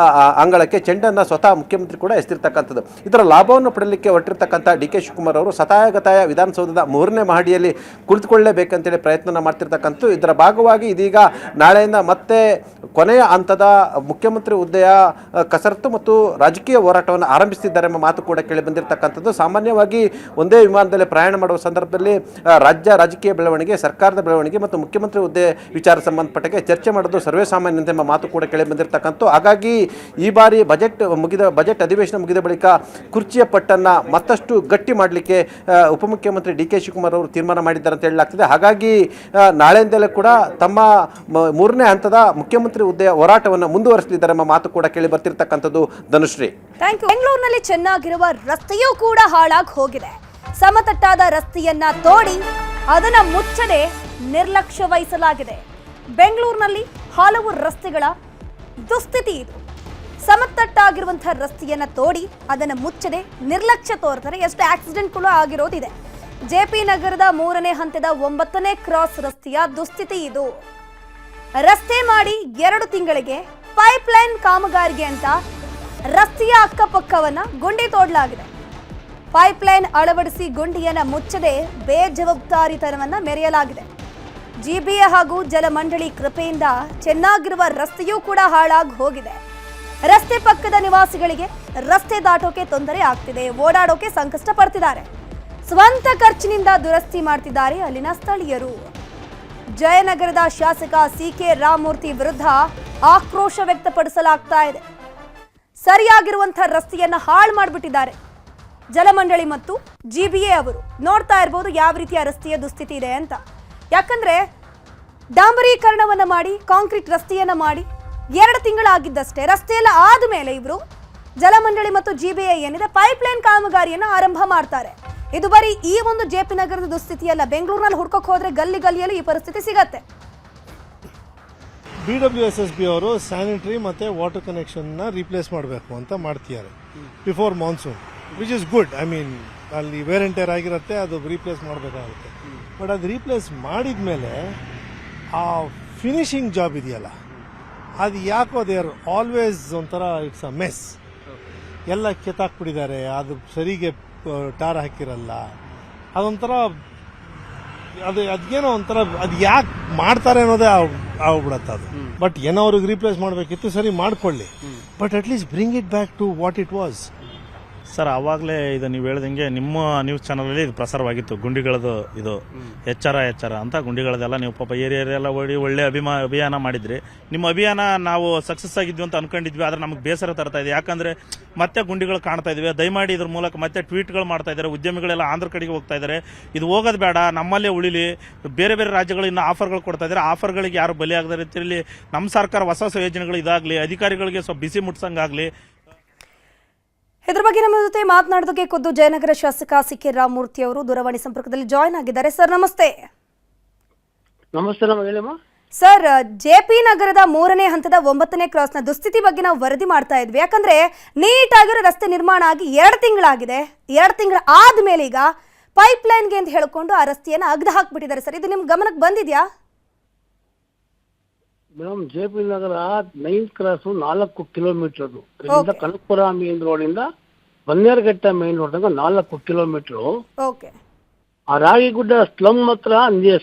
ಅಂಗಳಕ್ಕೆ ಚೆಂಡನ್ನು ಸ್ವತಃ ಮುಖ್ಯಮಂತ್ರಿ ಕೂಡ ಎಸ್ತಿರ್ತಕ್ಕಂಥದ್ದು. ಇದರ ಲಾಭವನ್ನು ಪಡೆಯಲಿಕ್ಕೆ ಹೊರಟಿರ್ತಕ್ಕಂಥ ಡಿ ಕೆ ಶಿವಕುಮಾರ್ ಅವರು ಸತಾಯಗತಾಯ ವಿಧಾನಸೌಧದ 3ನೇ ಮಹಡಿಯಲ್ಲಿ ಕುಳಿತುಕೊಳ್ಳಲೇಬೇಕಂತೇಳಿ ಪ್ರಯತ್ನ ಮಾಡ್ತಿರ್ತಕ್ಕಂಥದ್ದು. ಇದರ ಭಾಗವಾಗಿ ಇದೀಗ ನಾಳೆಯಿಂದ ಮತ್ತೆ ಕೊನೆಯ ಹಂತದ ಮುಖ್ಯಮಂತ್ರಿ ಹುದ್ದೆಯ ಕಸರತ್ತು ಮತ್ತು ರಾಜಕೀಯ ಹೋರಾಟವನ್ನು ಆರಂಭಿಸುತ್ತಿದ್ದಾರೆ ಎಂಬ ಮಾತು ಕೂಡ ಕೇಳಿ ಬಂದಿರತಕ್ಕಂಥದ್ದು. ಸಾಮಾನ್ಯವಾಗಿ ಒಂದೇ ವಿಮಾನದಲ್ಲಿ ಪ್ರಯಾಣ ಮಾಡುವ ಸಂದರ್ಭದಲ್ಲಿ ರಾಜಕೀಯ ಬೆಳವಣಿಗೆ, ಸರ್ಕಾರದ ಬೆಳವಣಿಗೆ ಮತ್ತು ಮುಖ್ಯಮಂತ್ರಿ ಹುದ್ದೆ ವಿಚಾರ ಸಂಬಂಧಪಟ್ಟಾಗೆ ಚರ್ಚೆ ಮಾಡೋದು ಸರ್ವೇ ಸಾಮಾನ್ಯಂತೆ ಎಂಬ ಮಾತು ಕೂಡ ಕೇಳಿ ಬಂದಿರತಕ್ಕಂಥ. ಹಾಗಾಗಿ ಈ ಬಾರಿ ಬಜೆಟ್ ಅಧಿವೇಶನ ಮುಗಿದ ಬಳಿಕ ಕುರ್ಚಿಯ ಪಟ್ಟನ್ನು ಮತ್ತಷ್ಟು ಗಟ್ಟಿ ಮಾಡಲಿಕ್ಕೆ ಉಪಮುಖ್ಯಮಂತ್ರಿ ಡಿ ಕೆ ಶಿವಕುಮಾರ್ ಅವರು ತೀರ್ಮಾನ ಮಾಡಿದ್ದಾರೆ ಅಂತ ಹೇಳಲಾಗ್ತಿದೆ. ಹಾಗಾಗಿ ನಾಳೆಯಿಂದಲೇ ಕೂಡ ತಮ್ಮ 3ನೇ ಹಂತದ ಮುಖ್ಯಮಂತ್ರಿ ಹುದ್ದೆಯ ಹೋರಾಟವನ್ನು ಮುಂದುವರಿಸಲಿದ್ದಾರೆ ಎಂಬ ಮಾತು ಕೂಡ ಕೇಳಿ ಬರ್ತಿರ್ತಕ್ಕಂಥದ್ದು. Dhanushree, thank you. ಬೆಂಗಳೂರಿನಲ್ಲಿ ಚೆನ್ನಾಗಿರುವ ರಸ್ತೆಯೂ ಕೂಡ ಹಾಳಾಗಿ ಹೋಗಿದೆ. ಸಮತಟ್ಟಾದ ರಸ್ತೆಯನ್ನ ತೋಡಿ ಅದನ್ನ ಮುಚ್ಚದೆ ನಿರ್ಲಕ್ಷ್ಯ ವಹಿಸಲಾಗಿದೆ. ಬೆಂಗಳೂರಿನಲ್ಲಿ ಹಲವು ರಸ್ತೆಗಳ ದುಸ್ಥಿತಿ ಇದು. ಸಮತಟ್ಟಾಗಿರುವಂತಹ ರಸ್ತೆಯನ್ನ ತೋಡಿ ಅದನ್ನ ಮುಚ್ಚದೆ ನಿರ್ಲಕ್ಷ್ಯ ತೋರ್ತಾರೆ. ಎಷ್ಟು ಆಕ್ಸಿಡೆಂಟ್ಗಳು ಆಗಿರೋದಿದೆ. JP ನಗರದ 3ನೇ ಹಂತದ 9ನೇ ಕ್ರಾಸ್ ರಸ್ತೆಯ ದುಸ್ಥಿತಿ ಇದು. ರಸ್ತೆ ಮಾಡಿ 2 ತಿಂಗಳಿಗೆ ಪೈಪ್ಲೈನ್ ಕಾಮಗಾರಿಗೆ ಅಂತ ರಸ್ತೆಯ ಅಕ್ಕಪಕ್ಕವನ್ನ ಗುಂಡಿ ತೋಡಲಾಗಿದೆ. ಪೈಪ್ಲೈನ್ ಅಳವಡಿಸಿ ಗುಂಡಿಯನ್ನ ಮುಚ್ಚದೆ ಬೇಜವಾಬ್ದಾರಿತನವನ್ನ ಮೆರೆಯಲಾಗಿದೆ. GBA ಹಾಗೂ ಜಲಮಂಡಳಿ ಕೃಪೆಯಿಂದ ಚೆನ್ನಾಗಿರುವ ರಸ್ತೆಯೂ ಕೂಡ ಹಾಳಾಗಿ ಹೋಗಿದೆ. ರಸ್ತೆ ಪಕ್ಕದ ನಿವಾಸಿಗಳಿಗೆ ರಸ್ತೆ ದಾಟೋಕೆ ತೊಂದರೆ ಆಗ್ತಿದೆ, ಓಡಾಡೋಕೆ ಸಂಕಷ್ಟ ಪಡ್ತಿದ್ದಾರೆ. ಸ್ವಂತ ಖರ್ಚಿನಿಂದ ದುರಸ್ತಿ ಮಾಡ್ತಿದ್ದಾರೆ ಅಲ್ಲಿನ ಸ್ಥಳೀಯರು. ಜಯನಗರದ ಶಾಸಕ CK ರಾಮಮೂರ್ತಿ ವಿರುದ್ಧ ಆಕ್ರೋಶ ವ್ಯಕ್ತಪಡಿಸಲಾಗ್ತಾ ಇದೆ. ಸರಿಯಾಗಿರುವಂತಹ ರಸ್ತೆಯನ್ನ ಹಾಳು ಮಾಡಿಬಿಟ್ಟಿದ್ದಾರೆ ಜಲಮಂಡಳಿ ಮತ್ತು GBA ಅವರು. ನೋಡ್ತಾ ಇರಬಹುದು ಯಾವ ರೀತಿಯ ರಸ್ತೆಯ ದುಸ್ಥಿತಿ ಇದೆ ಅಂತ. ಯಾಕಂದ್ರೆ ಡಾಂಬರೀಕರಣವನ್ನ ಮಾಡಿ ಕಾಂಕ್ರೀಟ್ ರಸ್ತೆಯನ್ನ ಮಾಡಿ 2 ತಿಂಗಳಾಗಿದ್ದಷ್ಟೇ. ರಸ್ತೆಯೆಲ್ಲ ಆದ್ಮೇಲೆ ಇವರು ಜಲಮಂಡಳಿ ಮತ್ತು GBA ಏನಿದೆ ಪೈಪ್ಲೈನ್ ಕಾಮಗಾರಿಯನ್ನ ಆರಂಭ ಮಾಡ್ತಾರೆ. ಇದು ಬರೀ ಈ ಒಂದು JP ನಗರದ ದುಸ್ಥಿತಿಯಲ್ಲ. ಬೆಂಗಳೂರಿನಲ್ಲಿ ಹುಡ್ಕೋಕ್ ಹೋದ್ರೆ ಗಲ್ಲಿ ಗಲ್ಲಿಯಲ್ಲಿ ಈ ಪರಿಸ್ಥಿತಿ ಸಿಗತ್ತೆ. BWSSB ಅವರು ಸ್ಯಾನಿಟರಿ ಮತ್ತು ವಾಟರ್ ಕನೆಕ್ಷನ್ನ ರೀಪ್ಲೇಸ್ ಮಾಡಬೇಕು ಅಂತ ಮಾಡ್ತಿದ್ದಾರೆ before monsoon, which is good. I mean ಅಲ್ಲಿ ವೇರ್ ಅಂಡ್ ಟೇರ್ ಆಗಿರುತ್ತೆ, ಅದು ರೀಪ್ಲೇಸ್ ಮಾಡಬೇಕಾಗುತ್ತೆ. ಬಟ್ ಅದು ರೀಪ್ಲೇಸ್ ಮಾಡಿದ ಮೇಲೆ ಆ ಫಿನಿಶಿಂಗ್ ಜಾಬ್ ಇದೆಯಲ್ಲ, ಅದು ಯಾಕೋ ದೇ ಆರ್ ಆಲ್ವೇಸ್ ಒಂಥರ ಇಟ್ಸ್ ಅ ಮೆಸ್. ಎಲ್ಲ ಕೆತ್ತಾಕ್ಬಿಟ್ಟಿದ್ದಾರೆ, ಅದು ಸರಿಗೆ ಟಾರ್ ಹಾಕಿರಲ್ಲ, ಅದೊಂಥರ ಅದೇನೋ ಒಂಥರ ಅದು ಯಾಕೆ ಮಾಡ್ತಾರೆ ಅನ್ನೋದೇ ಆಗ್ಬಿಡತ್ತೆ ಅದು. ಬಟ್ ಏನೋ ಅವ್ರಿಗೆ ರೀಪ್ಲೇಸ್ ಮಾಡಬೇಕಿತ್ತು, ಸರಿ ಮಾಡ್ಕೊಳ್ಳಿ, but at least bring it back to what it was. Sir ಆವಾಗಲೇ ಇದು ನೀವು ಹೇಳ್ದಂಗೆ ನಿಮ್ಮ ನ್ಯೂಸ್ ಚಾನಲಲ್ಲಿ ಇದು ಪ್ರಸಾರವಾಗಿತ್ತು ಗುಂಡಿಗಳದು ಇದು ಎಚ್ಚರ ಅಂತ ಗುಂಡಿಗಳದೆಲ್ಲ ನೀವು ಪಾಪ ಏರಿಯಾ ಒಳ್ಳೆ ಅಭಿಯಾನ ಮಾಡಿದ್ರಿ. ನಿಮ್ಮ ಅಭಿಯಾನ ನಾವು ಸಕ್ಸಸ್ ಆಗಿದ್ವಿ ಅಂತ ಅನ್ಕೊಂಡಿದ್ವಿ. ಆದರೆ ನಮಗೆ ಬೇಸರ ತರ್ತಾ ಇದೆ. ಯಾಕಂದರೆ ಮತ್ತೆ ಗುಂಡಿಗಳು ಕಾಣ್ತಾ ಇದ್ವಿ. ದಯಮಾಡಿ ಇದ್ರ ಮೂಲಕ ಮತ್ತೆ ಟ್ವೀಟ್ಗಳು ಮಾಡ್ತಾ ಇದ್ದಾರೆ. ಉದ್ಯಮಿಗಳೆಲ್ಲ ಆಂಧ್ರ ಕಡೆಗೆ ಹೋಗ್ತಾ ಇದ್ದಾರೆ. ಇದು ಹೋಗೋದು ಬೇಡ, ನಮ್ಮಲ್ಲೇ ಉಳಿಲಿ. ಬೇರೆ ಬೇರೆ ರಾಜ್ಯಗಳು ಇನ್ನೂ ಆಫರ್ಗಳು ಕೊಡ್ತಾ ಇದ್ದಾರೆ. ಆಫರ್ಗಳಿಗೆ ಯಾರು ಬಲಿಯಾಗದ ರೀತಿಯಲ್ಲಿ ನಮ್ಮ ಸರ್ಕಾರ ಹೊಸ ಯೋಜನೆಗಳು ಇದಾಗಲಿ, ಅಧಿಕಾರಿಗಳಿಗೆ ಸ್ವಲ್ಪ ಬಿಸಿ ಮುಟ್ಸಂಗಾಗಲಿ. ಇದ್ರ ಬಗ್ಗೆ ನಮ್ಮ ಜೊತೆ ಮಾತನಾಡೋದಕ್ಕೆ ಖುದ್ದು ಜಯನಗರ ಶಾಸಕ ಸಿ.ಕೆ. ರಾಮಮೂರ್ತಿ ಅವರು ದೂರವಾಣಿ ಸಂಪರ್ಕದಲ್ಲಿ ಜಾಯ್ನ್ ಆಗಿದ್ದಾರೆ. ಸರ್ ನಮಸ್ತೆ. ನಮಸ್ತೆ. ಹೇಳಮ್ಮ ಸರ್, ಜೆಪಿ ನಗರದ 3ನೇ ಹಂತದ 9ನೇ ಕ್ರಾಸ್ನ ದುಸ್ಥಿತಿ ಬಗ್ಗೆ ನಾವು ವರದಿ ಮಾಡ್ತಾ ಇದ್ವಿ. ಯಾಕಂದ್ರೆ ನೀಟಾಗಿರೋ ರಸ್ತೆ ನಿರ್ಮಾಣ ಆಗಿ 2 ತಿಂಗಳಾಗಿದೆ. 2 ತಿಂಗಳ ಆದ್ಮೇಲೆ ಈಗ ಪೈಪ್ ಲೈನ್ಗೆ ಅಂತ ಹೇಳ್ಕೊಂಡು ಆ ರಸ್ತೆಯನ್ನು ಅಗ್ದು ಹಾಕ್ಬಿಟ್ಟಿದ್ದಾರೆ. ಸರ್, ಇದು ನಿಮ್ ಗಮನಕ್ಕೆ ಬಂದಿದ್ಯಾ? ಮೇಡಮ್, ಜೆಪಿ ನಗರ 9th ಕ್ರಾಸ್ 4 ಕಿಲೋಮೀಟರ್ ಅದು. ಇಲ್ಲಿಂದ ಕನಕಪುರ ಮೇನ್ ರೋಡ್ ಇಂದ Bannerghatta main road 4 kilometre. Okay. ಆ ರಾಗಿಗುಡ್ಡ ಸ್ಲಮ್ ಹತ್ರ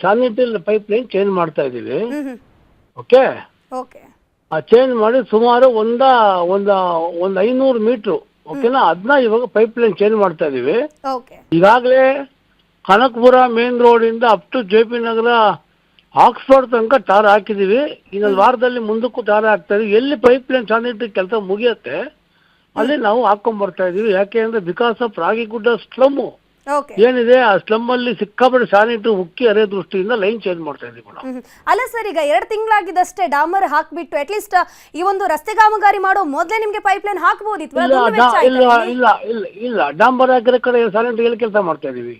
ಸ್ಯಾನಿಟರಿ ಪೈಪ್ ಲೈನ್ ಚೇಂಜ್ ಮಾಡ್ತಾ ಇದೀವಿ. ಓಕೆ. ಓಕೆ. ಆ ಚೇಂಜ್ ಮಾಡಿ ಸುಮಾರು ಒಂದು 500 ಮೀಟರ್. ಓಕೆನಾ? ಅದನ್ನ ಇವಾಗ ಪೈಪ್ ಲೈನ್ ಚೇಂಜ್ ಮಾಡ್ತಾ ಇದೀವಿ. ಓಕೆ. ಈಗಾಗಲೇ ಕನಕಪುರ ಮೇನ್ ರೋಡ್ ಇಂದ up to JP Nagar Oxford ತನಕ ಟಾರ್ ಹಾಕಿದೀವಿ. ಇನ್ನೊಂದು ವಾರದಲ್ಲಿ ಮುಂದಕ್ಕೂ ಟಾರ್ ಹಾಕ್ತಾ ಇದೀವಿ. ಎಲ್ಲಿ ಪೈಪ್ ಲೈನ್ ಸ್ಯಾನಿಟರಿ ಕೆಲಸ ಮುಗಿಯುತ್ತೆ ಅಲ್ಲಿ ನಾವು ಹಾಕೊಂಡ್ ಬರ್ತಾ ಇದೀವಿ. ಯಾಕೆ ಅಂದ್ರೆ ಬಿಕಾಸ್ ಆಫ್ ರಾಗಿಗುಡ್ಡ ಸ್ಲಮ್ ಏನಿದೆ, ಆ ಸ್ಲಮ್ ಅಲ್ಲಿ ಸಿಕ್ಕಾಪಟ್ಟೆ ಸ್ಯಾನಿಟರಿ ಉಕ್ಕಿ ಅರೆ ದೃಷ್ಟಿಯಿಂದ ಲೈನ್ ಚೇಂಜ್ ಮಾಡ್ತಾ ಇದೀವಿ ಮೇಡಮ್. ಅಲ್ಲ ಸರ್, ಈಗ 2 ತಿಂಗಳಾಗಿದ್ದಷ್ಟೇ ಡಾಮರ್ ಹಾಕ್ಬಿಟ್ಟು ಅಟ್ಲೀಸ್ಟ್ ಈ ಒಂದು ರಸ್ತೆ ಕಾಮಗಾರಿ ಮಾಡೋ ಮೊದಲೇ ನಿಮ್ಗೆ ಪೈಪ್ ಲೈನ್ ಹಾಕಬಹುದಿತ್ತು. ಇಲ್ಲ ಡಾಂಬರ್ ಹಾಕಿರೋ ಕಡೆ ಸ್ಯಾನಿಟರಿ ಎಲ್ಲಿ ಕೆಲಸ ಮಾಡ್ತಾ ಇದೀವಿ.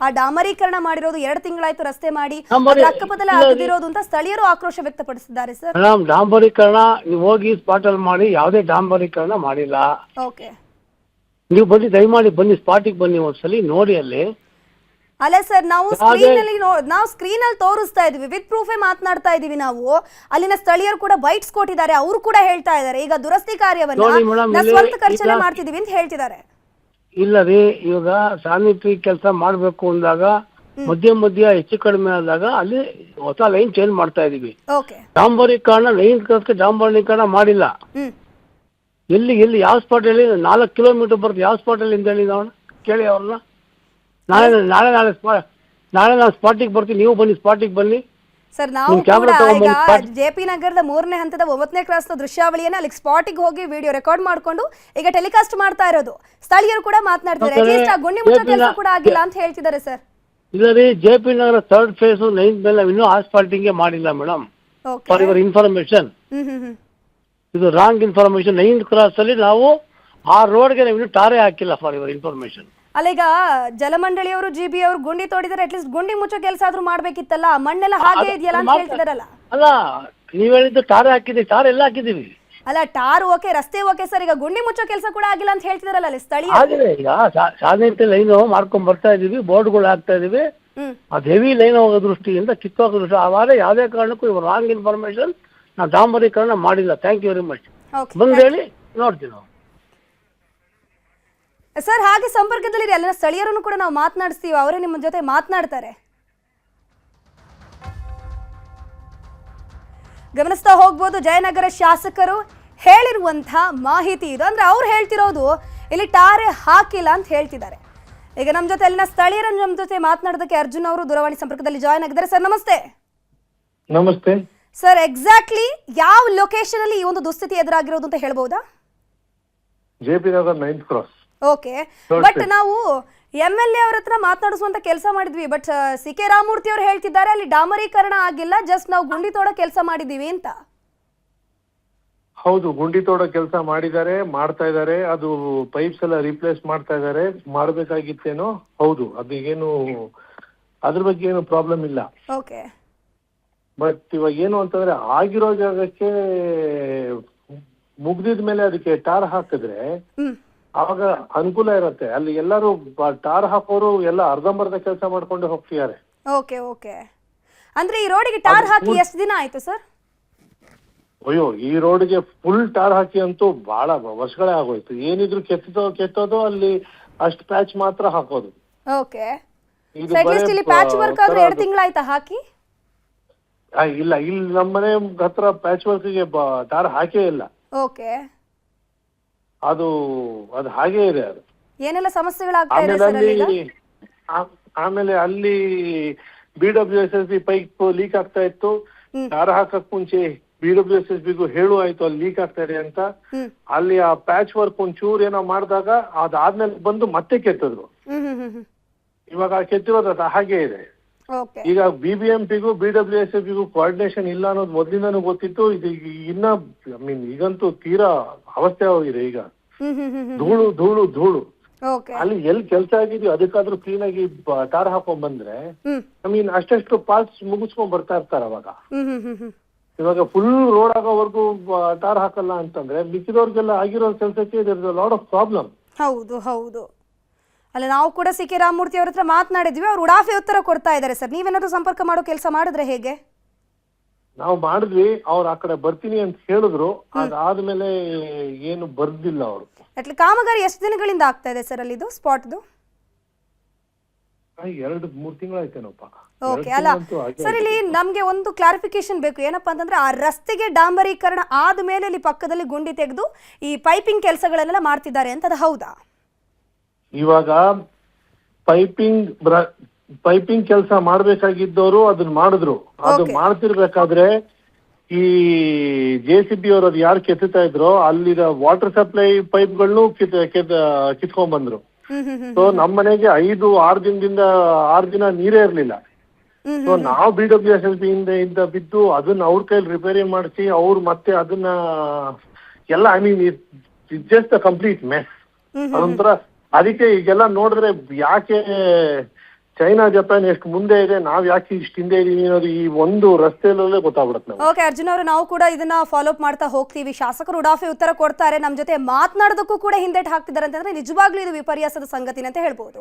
ಆ ಡಾಮರೀಕರಣ ಮಾಡಿರೋದು 2 ತಿಂಗಳಾಯ್ತು ರಸ್ತೆ ಮಾಡಿ, ಅಕ್ಕಪಕ್ಕದಲ್ಲಿ ಆಗದಿರೋದು ಅಂತ ಸ್ಥಳೀಯರು ಆಕ್ರೋಶ ವ್ಯಕ್ತಪಡಿಸಿದ್ದಾರೆ. ಸರ್, ಮೇಡಮ್, ಡಾಂಬರೀಕರಣ ನೀವು ಹೋಗಿ ಸ್ಪಾಟ್ ಅಲ್ಲಿ ಮಾಡಿ, ಯಾವುದೇ ಡಾಂಬರೀಕರಣ ಮಾಡಿಲ್ಲ. ಓಕೆ. ನೀವು ಬನ್ನಿ, ದಯಮಾಡಿ ಬನ್ನಿ, ಸ್ಪಾಟಿಗೆ ಬನ್ನಿ, ಒಂದ್ಸಲಿ ನೋಡಿ ಅಲ್ಲಿ. ಅಲ್ಲ ಸರ್, ನಾವು ಸ್ಕ್ರೀನ್ ಅಲ್ಲಿ ತೋರಿಸ್ತಾ ಇದೀವಿ, ವಿತ್ ಪ್ರೂಫೇ ಮಾತನಾಡ್ತಾ ಇದೀವಿ ನಾವು. ಅಲ್ಲಿನ ಸ್ಥಳೀಯರು ಕೂಡ ಬೈಟ್ಸ್ ಕೊಟ್ಟಿದ್ದಾರೆ. ಅವರು ಕೂಡ ಹೇಳ್ತಾ ಇದ್ದಾರೆ ಈಗ ದುರಸ್ತಿ ಕಾರ್ಯವನ್ನ ಸ್ವಂತ ಖರ್ಚಲ್ಲೇ ಮಾಡ್ತಿದೀವಿ ಅಂತ ಹೇಳ್ತಿದ್ದಾರೆ. ಇಲ್ಲ ರೀ, ಇವಾಗ ಸ್ಯಾನಿಟರಿ ಕೆಲಸ ಮಾಡ್ಬೇಕು ಅಂದಾಗ ಮಧ್ಯ ಹೆಚ್ಚು ಕಡಿಮೆ ಆದಾಗ ಅಲ್ಲಿ ಹೊಸ ಲೈನ್ ಚೇಂಜ್ ಮಾಡ್ತಾ ಇದೀವಿ. ಡಾಂಬರೀಕರಣ ಲೈನ್ ಡಾಂಬರೀಕರಣ ಮಾಡಿಲ್ಲ. ಎಲ್ಲಿ ಯಾವ ಸ್ಪಾಟ್ ಅಲ್ಲಿ 4 ಕಿಲೋಮೀಟರ್ ಬರುತ್ತೆ, ಯಾವ ಸ್ಪಾಟ್ ಅಲ್ಲಿ ಅಂತ ಹೇಳಿ ನಾವು ಕೇಳಿ ಅವ್ರನ್ನ. ನಾಳೆ ನಾನು ಸ್ಪಾಟಿಗೆ ಬರ್ತೀನಿ, ನೀವು ಬನ್ನಿ, ಸ್ಪಾಟಿಗೆ ಬನ್ನಿ. ಸರ್, ನಾವು ಕೂಡ ಈಗ ಜೆಪಿ ನಗರದ 3ನೇ ಹಂತದ 9ನೇ ಕ್ರಾಸ್ ದೃಶ್ಯಾವಳಿಯನ್ನ ಅಲ್ಲಿ ಸ್ಪಾಟಿಗೆ ಹೋಗಿ ವಿಡಿಯೋ ರೆಕಾರ್ಡ್ ಮಾಡ್ಕೊಂಡು ಈಗ ಟೆಲಿಕಾಸ್ಟ್ ಮಾಡ್ತಾ ಇರೋದು. ಸ್ಥಳೀಯರು ಕೂಡ ಮಾತನಾಡ್ತಿದ್ದಾರೆ. ಅಟ್ಲೀಸ್ಟ್ ಆ ಗುಂಡಿ ಮುಚ್ಚೋ ಕೆಲಸ ಕೂಡ ಆಗಿಲ್ಲ ಅಂತ ಹೇಳ್ತಿದ್ದಾರೆ. ಸರ್, ಇಲ್ಲ ರೀ, ಜೆಪಿ ನಗರ 3rd ಫೇಸ್ 9th ಮೇಲೆ ಇನ್ನೂ ಆಸ್ಫಾಲ್ಟಿಂಗ್ ಮಾಡಿಲ್ಲ ಮೇಡಮ್. ಫಾರ್ ಯುವರ್ ಇನ್ಫಾರ್ಮೇಶನ್, ಇದು ರಾಂಗ್ ಇನ್ಫಾರ್ಮೇಶನ್. 9th ಕ್ರಾಸ್ ಅಲ್ಲಿ ನಾವು ಆ ರೋಡ್ಗೆ ಇನ್ನೂ ಟಾರೇ ಹಾಕಿಲ್ಲ, ಫಾರ್ ಯುವರ್ ಇನ್ಫಾರ್ಮೇಶನ್. ಅಲ್ಲ, ಈಗ ಜಲಮಂಡಳಿಯವರು ಜಿಬಿ ಅವರು ಗುಂಡಿ ತೋಡಿದರೆ ಅಟ್ಲೀಸ್ಟ್ ಗುಂಡಿ ಮುಚ್ಚೋ ಕೆಲಸ ಆದ್ರೂ ಮಾಡ್ಬೇಕಿತ್ತಲ್ಲ. ಮಣ್ಣೆಲ್ಲ ಹಾಗೆ ಇದೆಯಲ್ಲ ಅಂತ ಹೇಳ್ತಿದಾರಲ್ಲ. ಅಲ್ಲ, ನೀವ್ ಹೇಳಿದ್ದು ಟಾರ್ ಹಾಕಿದೀವಿ, ಟಾರ್ ಎಲ್ಲ ಹಾಕಿದೀವಿ. ಅಲ್ಲ, ಟಾರ್ ಓಕೆ, ರಸ್ತೆ ಓಕೆ ಸರ್, ಈಗ ಗುಂಡಿ ಮುಚ್ಚೋ ಕೆಲಸ ಕೂಡ ಆಗಿಲ್ಲ ಅಂತ ಹೇಳ್ತಿದಾರಲ್ಲ ಅಲ್ಲಿ ಸ್ಥಳೀಯ. ಆಗಿದೆ, ಈಗ ಸಾಧನೆ ಲೈನ್ ಮಾಡ್ಕೊಂಡ್ ಬರ್ತಾ ಇದೀವಿ, ಬೋರ್ಡ್ಗಳು ಹಾಕ್ತಾ ಇದೀವಿ. ಅದು ಹೆವಿ ಲೈನ್ ಹೋಗೋ ದೃಷ್ಟಿಯಿಂದ, ಕಿತ್ತೋಗೋ ದೃಷ್ಟಿ ಆದ್ರೆ ಯಾವುದೇ ಕಾರಣಕ್ಕೂ ಇವ್ರು ರಾಂಗ್ ಇನ್ಫಾರ್ಮೇಶನ್. ನಾವು ಡಾಂಬರೀಕರಣ ಮಾಡಿಲ್ಲ. Thank you very much. ಬಂದು ಹೇಳಿ, ನೋಡ್ತೀವಿ ನಾವು. ಸರ್, ಹಾಗೆ ಸಂಪರ್ಕದಲ್ಲಿ ಅಲ್ಲಿನ ಸ್ಥಳೀಯರನ್ನು ಕೂಡ ನಾವು ಮಾತನಾಡಿಸ್ತೀವಿ, ಅವರೇ ನಿಮ್ಮ ಜೊತೆ ಮಾತನಾಡ್ತಾರೆ. ಗಮನಿಸ್ತಾ ಹೋಗ್ಬೋದು, ಜಯನಗರ ಶಾಸಕರು ಹೇಳಿರುವಂತಹ ಮಾಹಿತಿ ಇದು. ಅಂದ್ರೆ ಅವ್ರು ಹೇಳ್ತಿರೋದು ಇಲ್ಲಿ ಟಾರೆ ಹಾಕಿಲ್ಲ ಅಂತ ಹೇಳ್ತಿದ್ದಾರೆ. ಈಗ ನಮ್ಮ ಜೊತೆ ಅಲ್ಲಿನ ಸ್ಥಳೀಯರ ನಮ್ಮ ಜೊತೆ ಮಾತನಾಡೋದಕ್ಕೆ ಅರ್ಜುನ್ ಅವರು ದೂರವಾಣಿ ಸಂಪರ್ಕದಲ್ಲಿ ಜಾಯ್ನ್ ಆಗಿದ್ದಾರೆ. ಸರ್ ನಮಸ್ತೆ. ನಮಸ್ತೆ ಸರ್, ಎಕ್ಸಾಕ್ಟ್ಲಿ ಯಾವ ಲೊಕೇಶನ್ ಅಲ್ಲಿ ಈ ಒಂದು ದುಸ್ಥಿತಿ ಎದುರಾಗಿರೋದು ಅಂತ ಹೇಳ್ಬಹುದಾ? JP Nagar 9th cross. Okay, but ನಾವು MLA ಅವ್ರ ಹತ್ರ ಮಾತನಾಡಿಸುವಂತ ಕೆಲಸ ಮಾಡಿದ್ವಿ. But CK. ರಾಮಮೂರ್ತಿ ಅವರು ಹೇಳ್ತಿದ್ದಾರೆ ಅಲ್ಲಿ ಡಾಮರೀಕರಣ ಆಗಿಲ್ಲ, ಜಸ್ಟ್ ನಾವು ಗುಂಡಿ ತೋಡೋ ಕೆಲಸ ಮಾಡಿದೀವಿ ಅಂತ. ಹೌದು, ಗುಂಡಿ ತೋಡೋ ಕೆಲಸ ಮಾಡಿದ್ದಾರೆ, ಮಾಡ್ತಾ ಇದ್ದಾರೆ. ಅದು ಪೈಪ್ಸ್ ಎಲ್ಲ ರೀಪ್ಲೇಸ್ ಮಾಡ್ತಾ ಇದ್ದಾರೆ. ಮಾಡ್ಬೇಕಾಗಿತ್ತೇನೋ, ಹೌದು. ಅದೀಗೇನು ಅದ್ರ ಬಗ್ಗೆ ಏನು ಪ್ರಾಬ್ಲಮ್ ಇಲ್ಲ. ಓಕೆ. ಬಟ್ ಇವಾಗ ಏನು ಅಂತಂದ್ರೆ, ಆಗಿರೋ ಜಾಗಕ್ಕೆ ಮುಗ್ದಿದ ಮೇಲೆ ಅದಕ್ಕೆ ಟಾರ್ ಹಾಕಿದ್ರೆ ಅವಾಗ ಅನುಕೂಲ ಇರುತ್ತೆ. ಅಲ್ಲಿ ಎಲ್ಲರೂ ಟಾರ್ ಹಾಕೋರು ಎಲ್ಲ ಅರ್ಧಂಬರ್ಧ ಕೆಲಸ ಮಾಡ್ಕೊಂಡು ಹೋಗ್ತಿದ್ದಾರೆ. Okay okay. ಅಂದ್ರೆ ಈ ರೋಡಿಗೆ ಟಾರ್ ಹಾಕಿ ಎಷ್ಟು ದಿನ ಆಯ್ತು ಸರ್? ಅಯ್ಯೋ, ಈ ರೋಡ್ಗೆ ಫುಲ್ ಟಾರ್ ಹಾಕಿ ಅಂತೂ ಬಹಳ ವರ್ಷಗಳೇ ಆಗೋಯ್ತು. ಏನಿದ್ರು ಕೆತ್ತೋದು ಅಲ್ಲಿ ಅಷ್ಟು ಪ್ಯಾಚ್ ಮಾತ್ರ ಹಾಕೋದು. ಓಕೆ. ಅಟ್ಲೀಸ್ಟ್ ಇಲ್ಲಿ ಪ್ಯಾಚ್ ವರ್ಕ್ ಆದ್ರೆ 2 ತಿಂಗಳಾಯ್ತಾ ಹಾಕಿ? ಇಲ್ಲ, ಇಲ್ಲಿ ನಮ್ಮ ಮನೆ ಹತ್ರ ಪ್ಯಾಚ್ ವರ್ಕ್ಗೆ ಟಾರ್ ಹಾಕೇ ಇಲ್ಲ. ಓಕೆ. ಅದು ಹಾಗೇ ಇದೆ ಅದು. ಏನೆಲ್ಲ ಸಮಸ್ಯೆಗಳಾಗ್ತಾ ಇದೆ ಆಮೇಲೆ ಸರ್ ಅಲ್ಲಿ ಅಲ್ಲೀಗ? ಆಮೇಲೆ ಅಲ್ಲಿ BWSSB ಪೈಪ್ ಲೀಕ್ ಆಗ್ತಾ ಇತ್ತು. ದಾರ ಹಾಕಕ್ ಮುಂಚೆ BWSSBಗೂ ಆಯ್ತು ಅಲ್ಲಿ ಲೀಕ್ ಆಗ್ತಾ ಇದೆ ಅಂತ. ಅಲ್ಲಿ ಆ ಪ್ಯಾಚ್ ವರ್ಕ್ ಒಂಚೂರು ಏನೋ ಮಾಡಿದಾಗ ಅದಾದ್ಮೇಲೆ ಬಂದು ಮತ್ತೆ ಕೆತ್ತಿದ್ರು. ಇವಾಗ ಕೆತ್ತಿರೋದು ಅದು ಹಾಗೆ ಇದೆ. ಓಕೆ. ಈಗ BBMPಗೂ BWSSBಗೂ ಕೋಆರ್ಡಿನೇಷನ್ ಇಲ್ಲ ಅನ್ನೋದು ಮೊದಲಿಂದಾನು ಗೊತ್ತಿತ್ತು. ಇದು ಇನ್ನ ಈಗಂತೂ ತೀರಾ ಅವಸ್ಥೆ ಹೋಗಿದೆ. ಈಗ ಧೂಳು ಧೂಳು ಧೂಳು. ಓಕೆ. ಅಲ್ಲಿ ಎಲ್ಲಿ ಕೆಲಸ ಆಗಿದೆಯೋ ಅದಕ್ಕಾದ್ರೂ ಕ್ಲೀನ್ ಆಗಿ ಟಾರ್ ಹಾಕೊಂಡ್ ಬಂದ್ರೆ ಅಷ್ಟೆಷ್ಟು ಪಾರ್ಟ್ಸ್ ಮುಗಿಸ್ಕೊಂಡ್ ಬರ್ತಾ ಇರ್ತಾರ ಅವಾಗ. ಇವಾಗ ಫುಲ್ ರೋಡ್ ಆಗೋವರೆಗೂ ಟಾರ್ ಹಾಕಲ್ಲ ಅಂತಂದ್ರೆ ಮಿಕ್ಕಿದವ್ರಿಗೆಲ್ಲ ಆಗಿರೋ ಕೆಲಸಕ್ಕೆ ಲಾಟ್ ಆಫ್ ಪ್ರಾಬ್ಲಮ್. ಹೌದು ಹೌದು. ಅಲ್ಲ, ನಾವು ಕೂಡ CK ರಾಮಮೂರ್ತಿ ಅವ್ರ ಹತ್ರ ಮಾತನಾಡಿದ್ವಿ. ಅವ್ರು ಉಡಾಫೆ ಉತ್ತರ ಕೊಡ್ತಾ ಇದ್ದಾರೆ ಸರ್. ನೀವೇನಾದ್ರೂ ಸಂಪರ್ಕ ಮಾಡೋ ಕೆಲಸ ಮಾಡಿದ್ರೆ ಹೇಗೆ? ನಾವು ಮಾಡಿದ್ವಿ. ಅವ್ರು ಆ ಕಡೆ ಬರ್ತೀನಿ ಅಂತ ಹೇಳಿದ್ರು. ಅದಾದ್ಮೇಲೆ ಏನು ಬರ್ದಿಲ್ಲ ಅವರು. ಕಾಮಗಾರಿ ಎಷ್ಟು ದಿನಗಳಿಂದ ಆಗ್ತಾ ಇದೆ ಸರ್ ಅಲ್ಲಿದು ಸ್ಪಾಟ್ದು? 2-3 ತಿಂಗಳಾಯ್ತೇನಪ್ಪ. ಓಕೆ. ಅಲ್ಲ ಸರ್, ಇಲ್ಲಿ ನಮ್ಗೆ ಒಂದು ಕ್ಲಾರಿಫಿಕೇಶನ್ ಬೇಕು. ಏನಪ್ಪಾ ಅಂತಂದ್ರೆ ಆ ರಸ್ತೆಗೆ ಡಾಂಬರೀಕರಣ ಆದ್ಮೇಲೆ ಇಲ್ಲಿ ಪಕ್ಕದಲ್ಲಿ ಗುಂಡಿ ತೆಗೆದು ಈ ಪೈಪಿಂಗ್ ಕೆಲಸಗಳನ್ನೆಲ್ಲ ಮಾಡ್ತಿದ್ದಾರೆ ಅಂತ, ಅದು ಹೌದಾ? ಇವಾಗ ಪೈಪಿಂಗ್ ಕೆಲಸ ಮಾಡ್ಬೇಕಾಗಿದ್ದವರು ಅದನ್ನ ಮಾಡಿದ್ರು. ಅದು ಮಾಡ್ತಿರ್ಬೇಕಾದ್ರೆ ಈ JCB ಅವರು ಅದು ಯಾರು ಕೆತ್ತುತ್ತಾ ಇದ್ರು ಅಲ್ಲಿದ ವಾಟರ್ ಸಪ್ಲೈ ಪೈಪ್ಗಳನ್ನು ಕಿತ್ಕೊಂಡ್ ಬಂದ್ರು. ಸೊ ನಮ್ಮ ಮನೆಗೆ 5-6 ದಿನದಿಂದ 6 ದಿನ ನೀರೇ ಇರ್ಲಿಲ್ಲ. ಸೊ ನಾವು BWSSB ಇಂದ ಬಿದ್ದು ಅದನ್ನ ಅವ್ರ ಕೈಲಿ ರಿಪೇರಿ ಮಾಡಿಸಿ ಅವ್ರು ಮತ್ತೆ ಅದನ್ನ ಎಲ್ಲ ಜಸ್ಟ್ ಅ ಕಂಪ್ಲೀಟ್ ಮೆಸ್. ಅದೊಂಥರ ಅದಕ್ಕೆ ಈಗೆಲ್ಲ ನೋಡಿದ್ರೆ ಯಾಕೆ ಚೈನಾ ಜಪಾನ್ ಎಷ್ಟು ಮುಂದೆ ಇದೆ, ನಾವ್ ಯಾಕೆ ಇಷ್ಟು ಹಿಂದೆ ಇದೀವಿ ಅನ್ನೋದು ಈ ಒಂದು ರಸ್ತೆಯಲ್ಲೇ ಗೊತ್ತಾಗ್ಬಿಡುತ್ತೆ. ಓಕೆ ಅರ್ಜುನ್ ಅವರು, ನಾವು ಕೂಡ ಇದನ್ನ ಫಾಲೋ ಅಪ್ ಮಾಡ್ತಾ ಹೋಗ್ತೀವಿ. ಶಾಸಕರು ಉಡಾಫೆ ಉತ್ತರ ಕೊಡ್ತಾರೆ, ನಮ್ಮ ಜೊತೆ ಮಾತನಾಡೋದಕ್ಕೂ ಕೂಡ ಹಿಂದೇಟ್ ಹಾಕ್ತಿದ್ದಾರೆ ಅಂತಂದ್ರೆ ನಿಜವಾಗ್ಲೂ ಇದು ವಿಪರ್ಯಾಸದ ಸಂಗತಿನ ಅಂತ ಹೇಳ್ಬೋದು.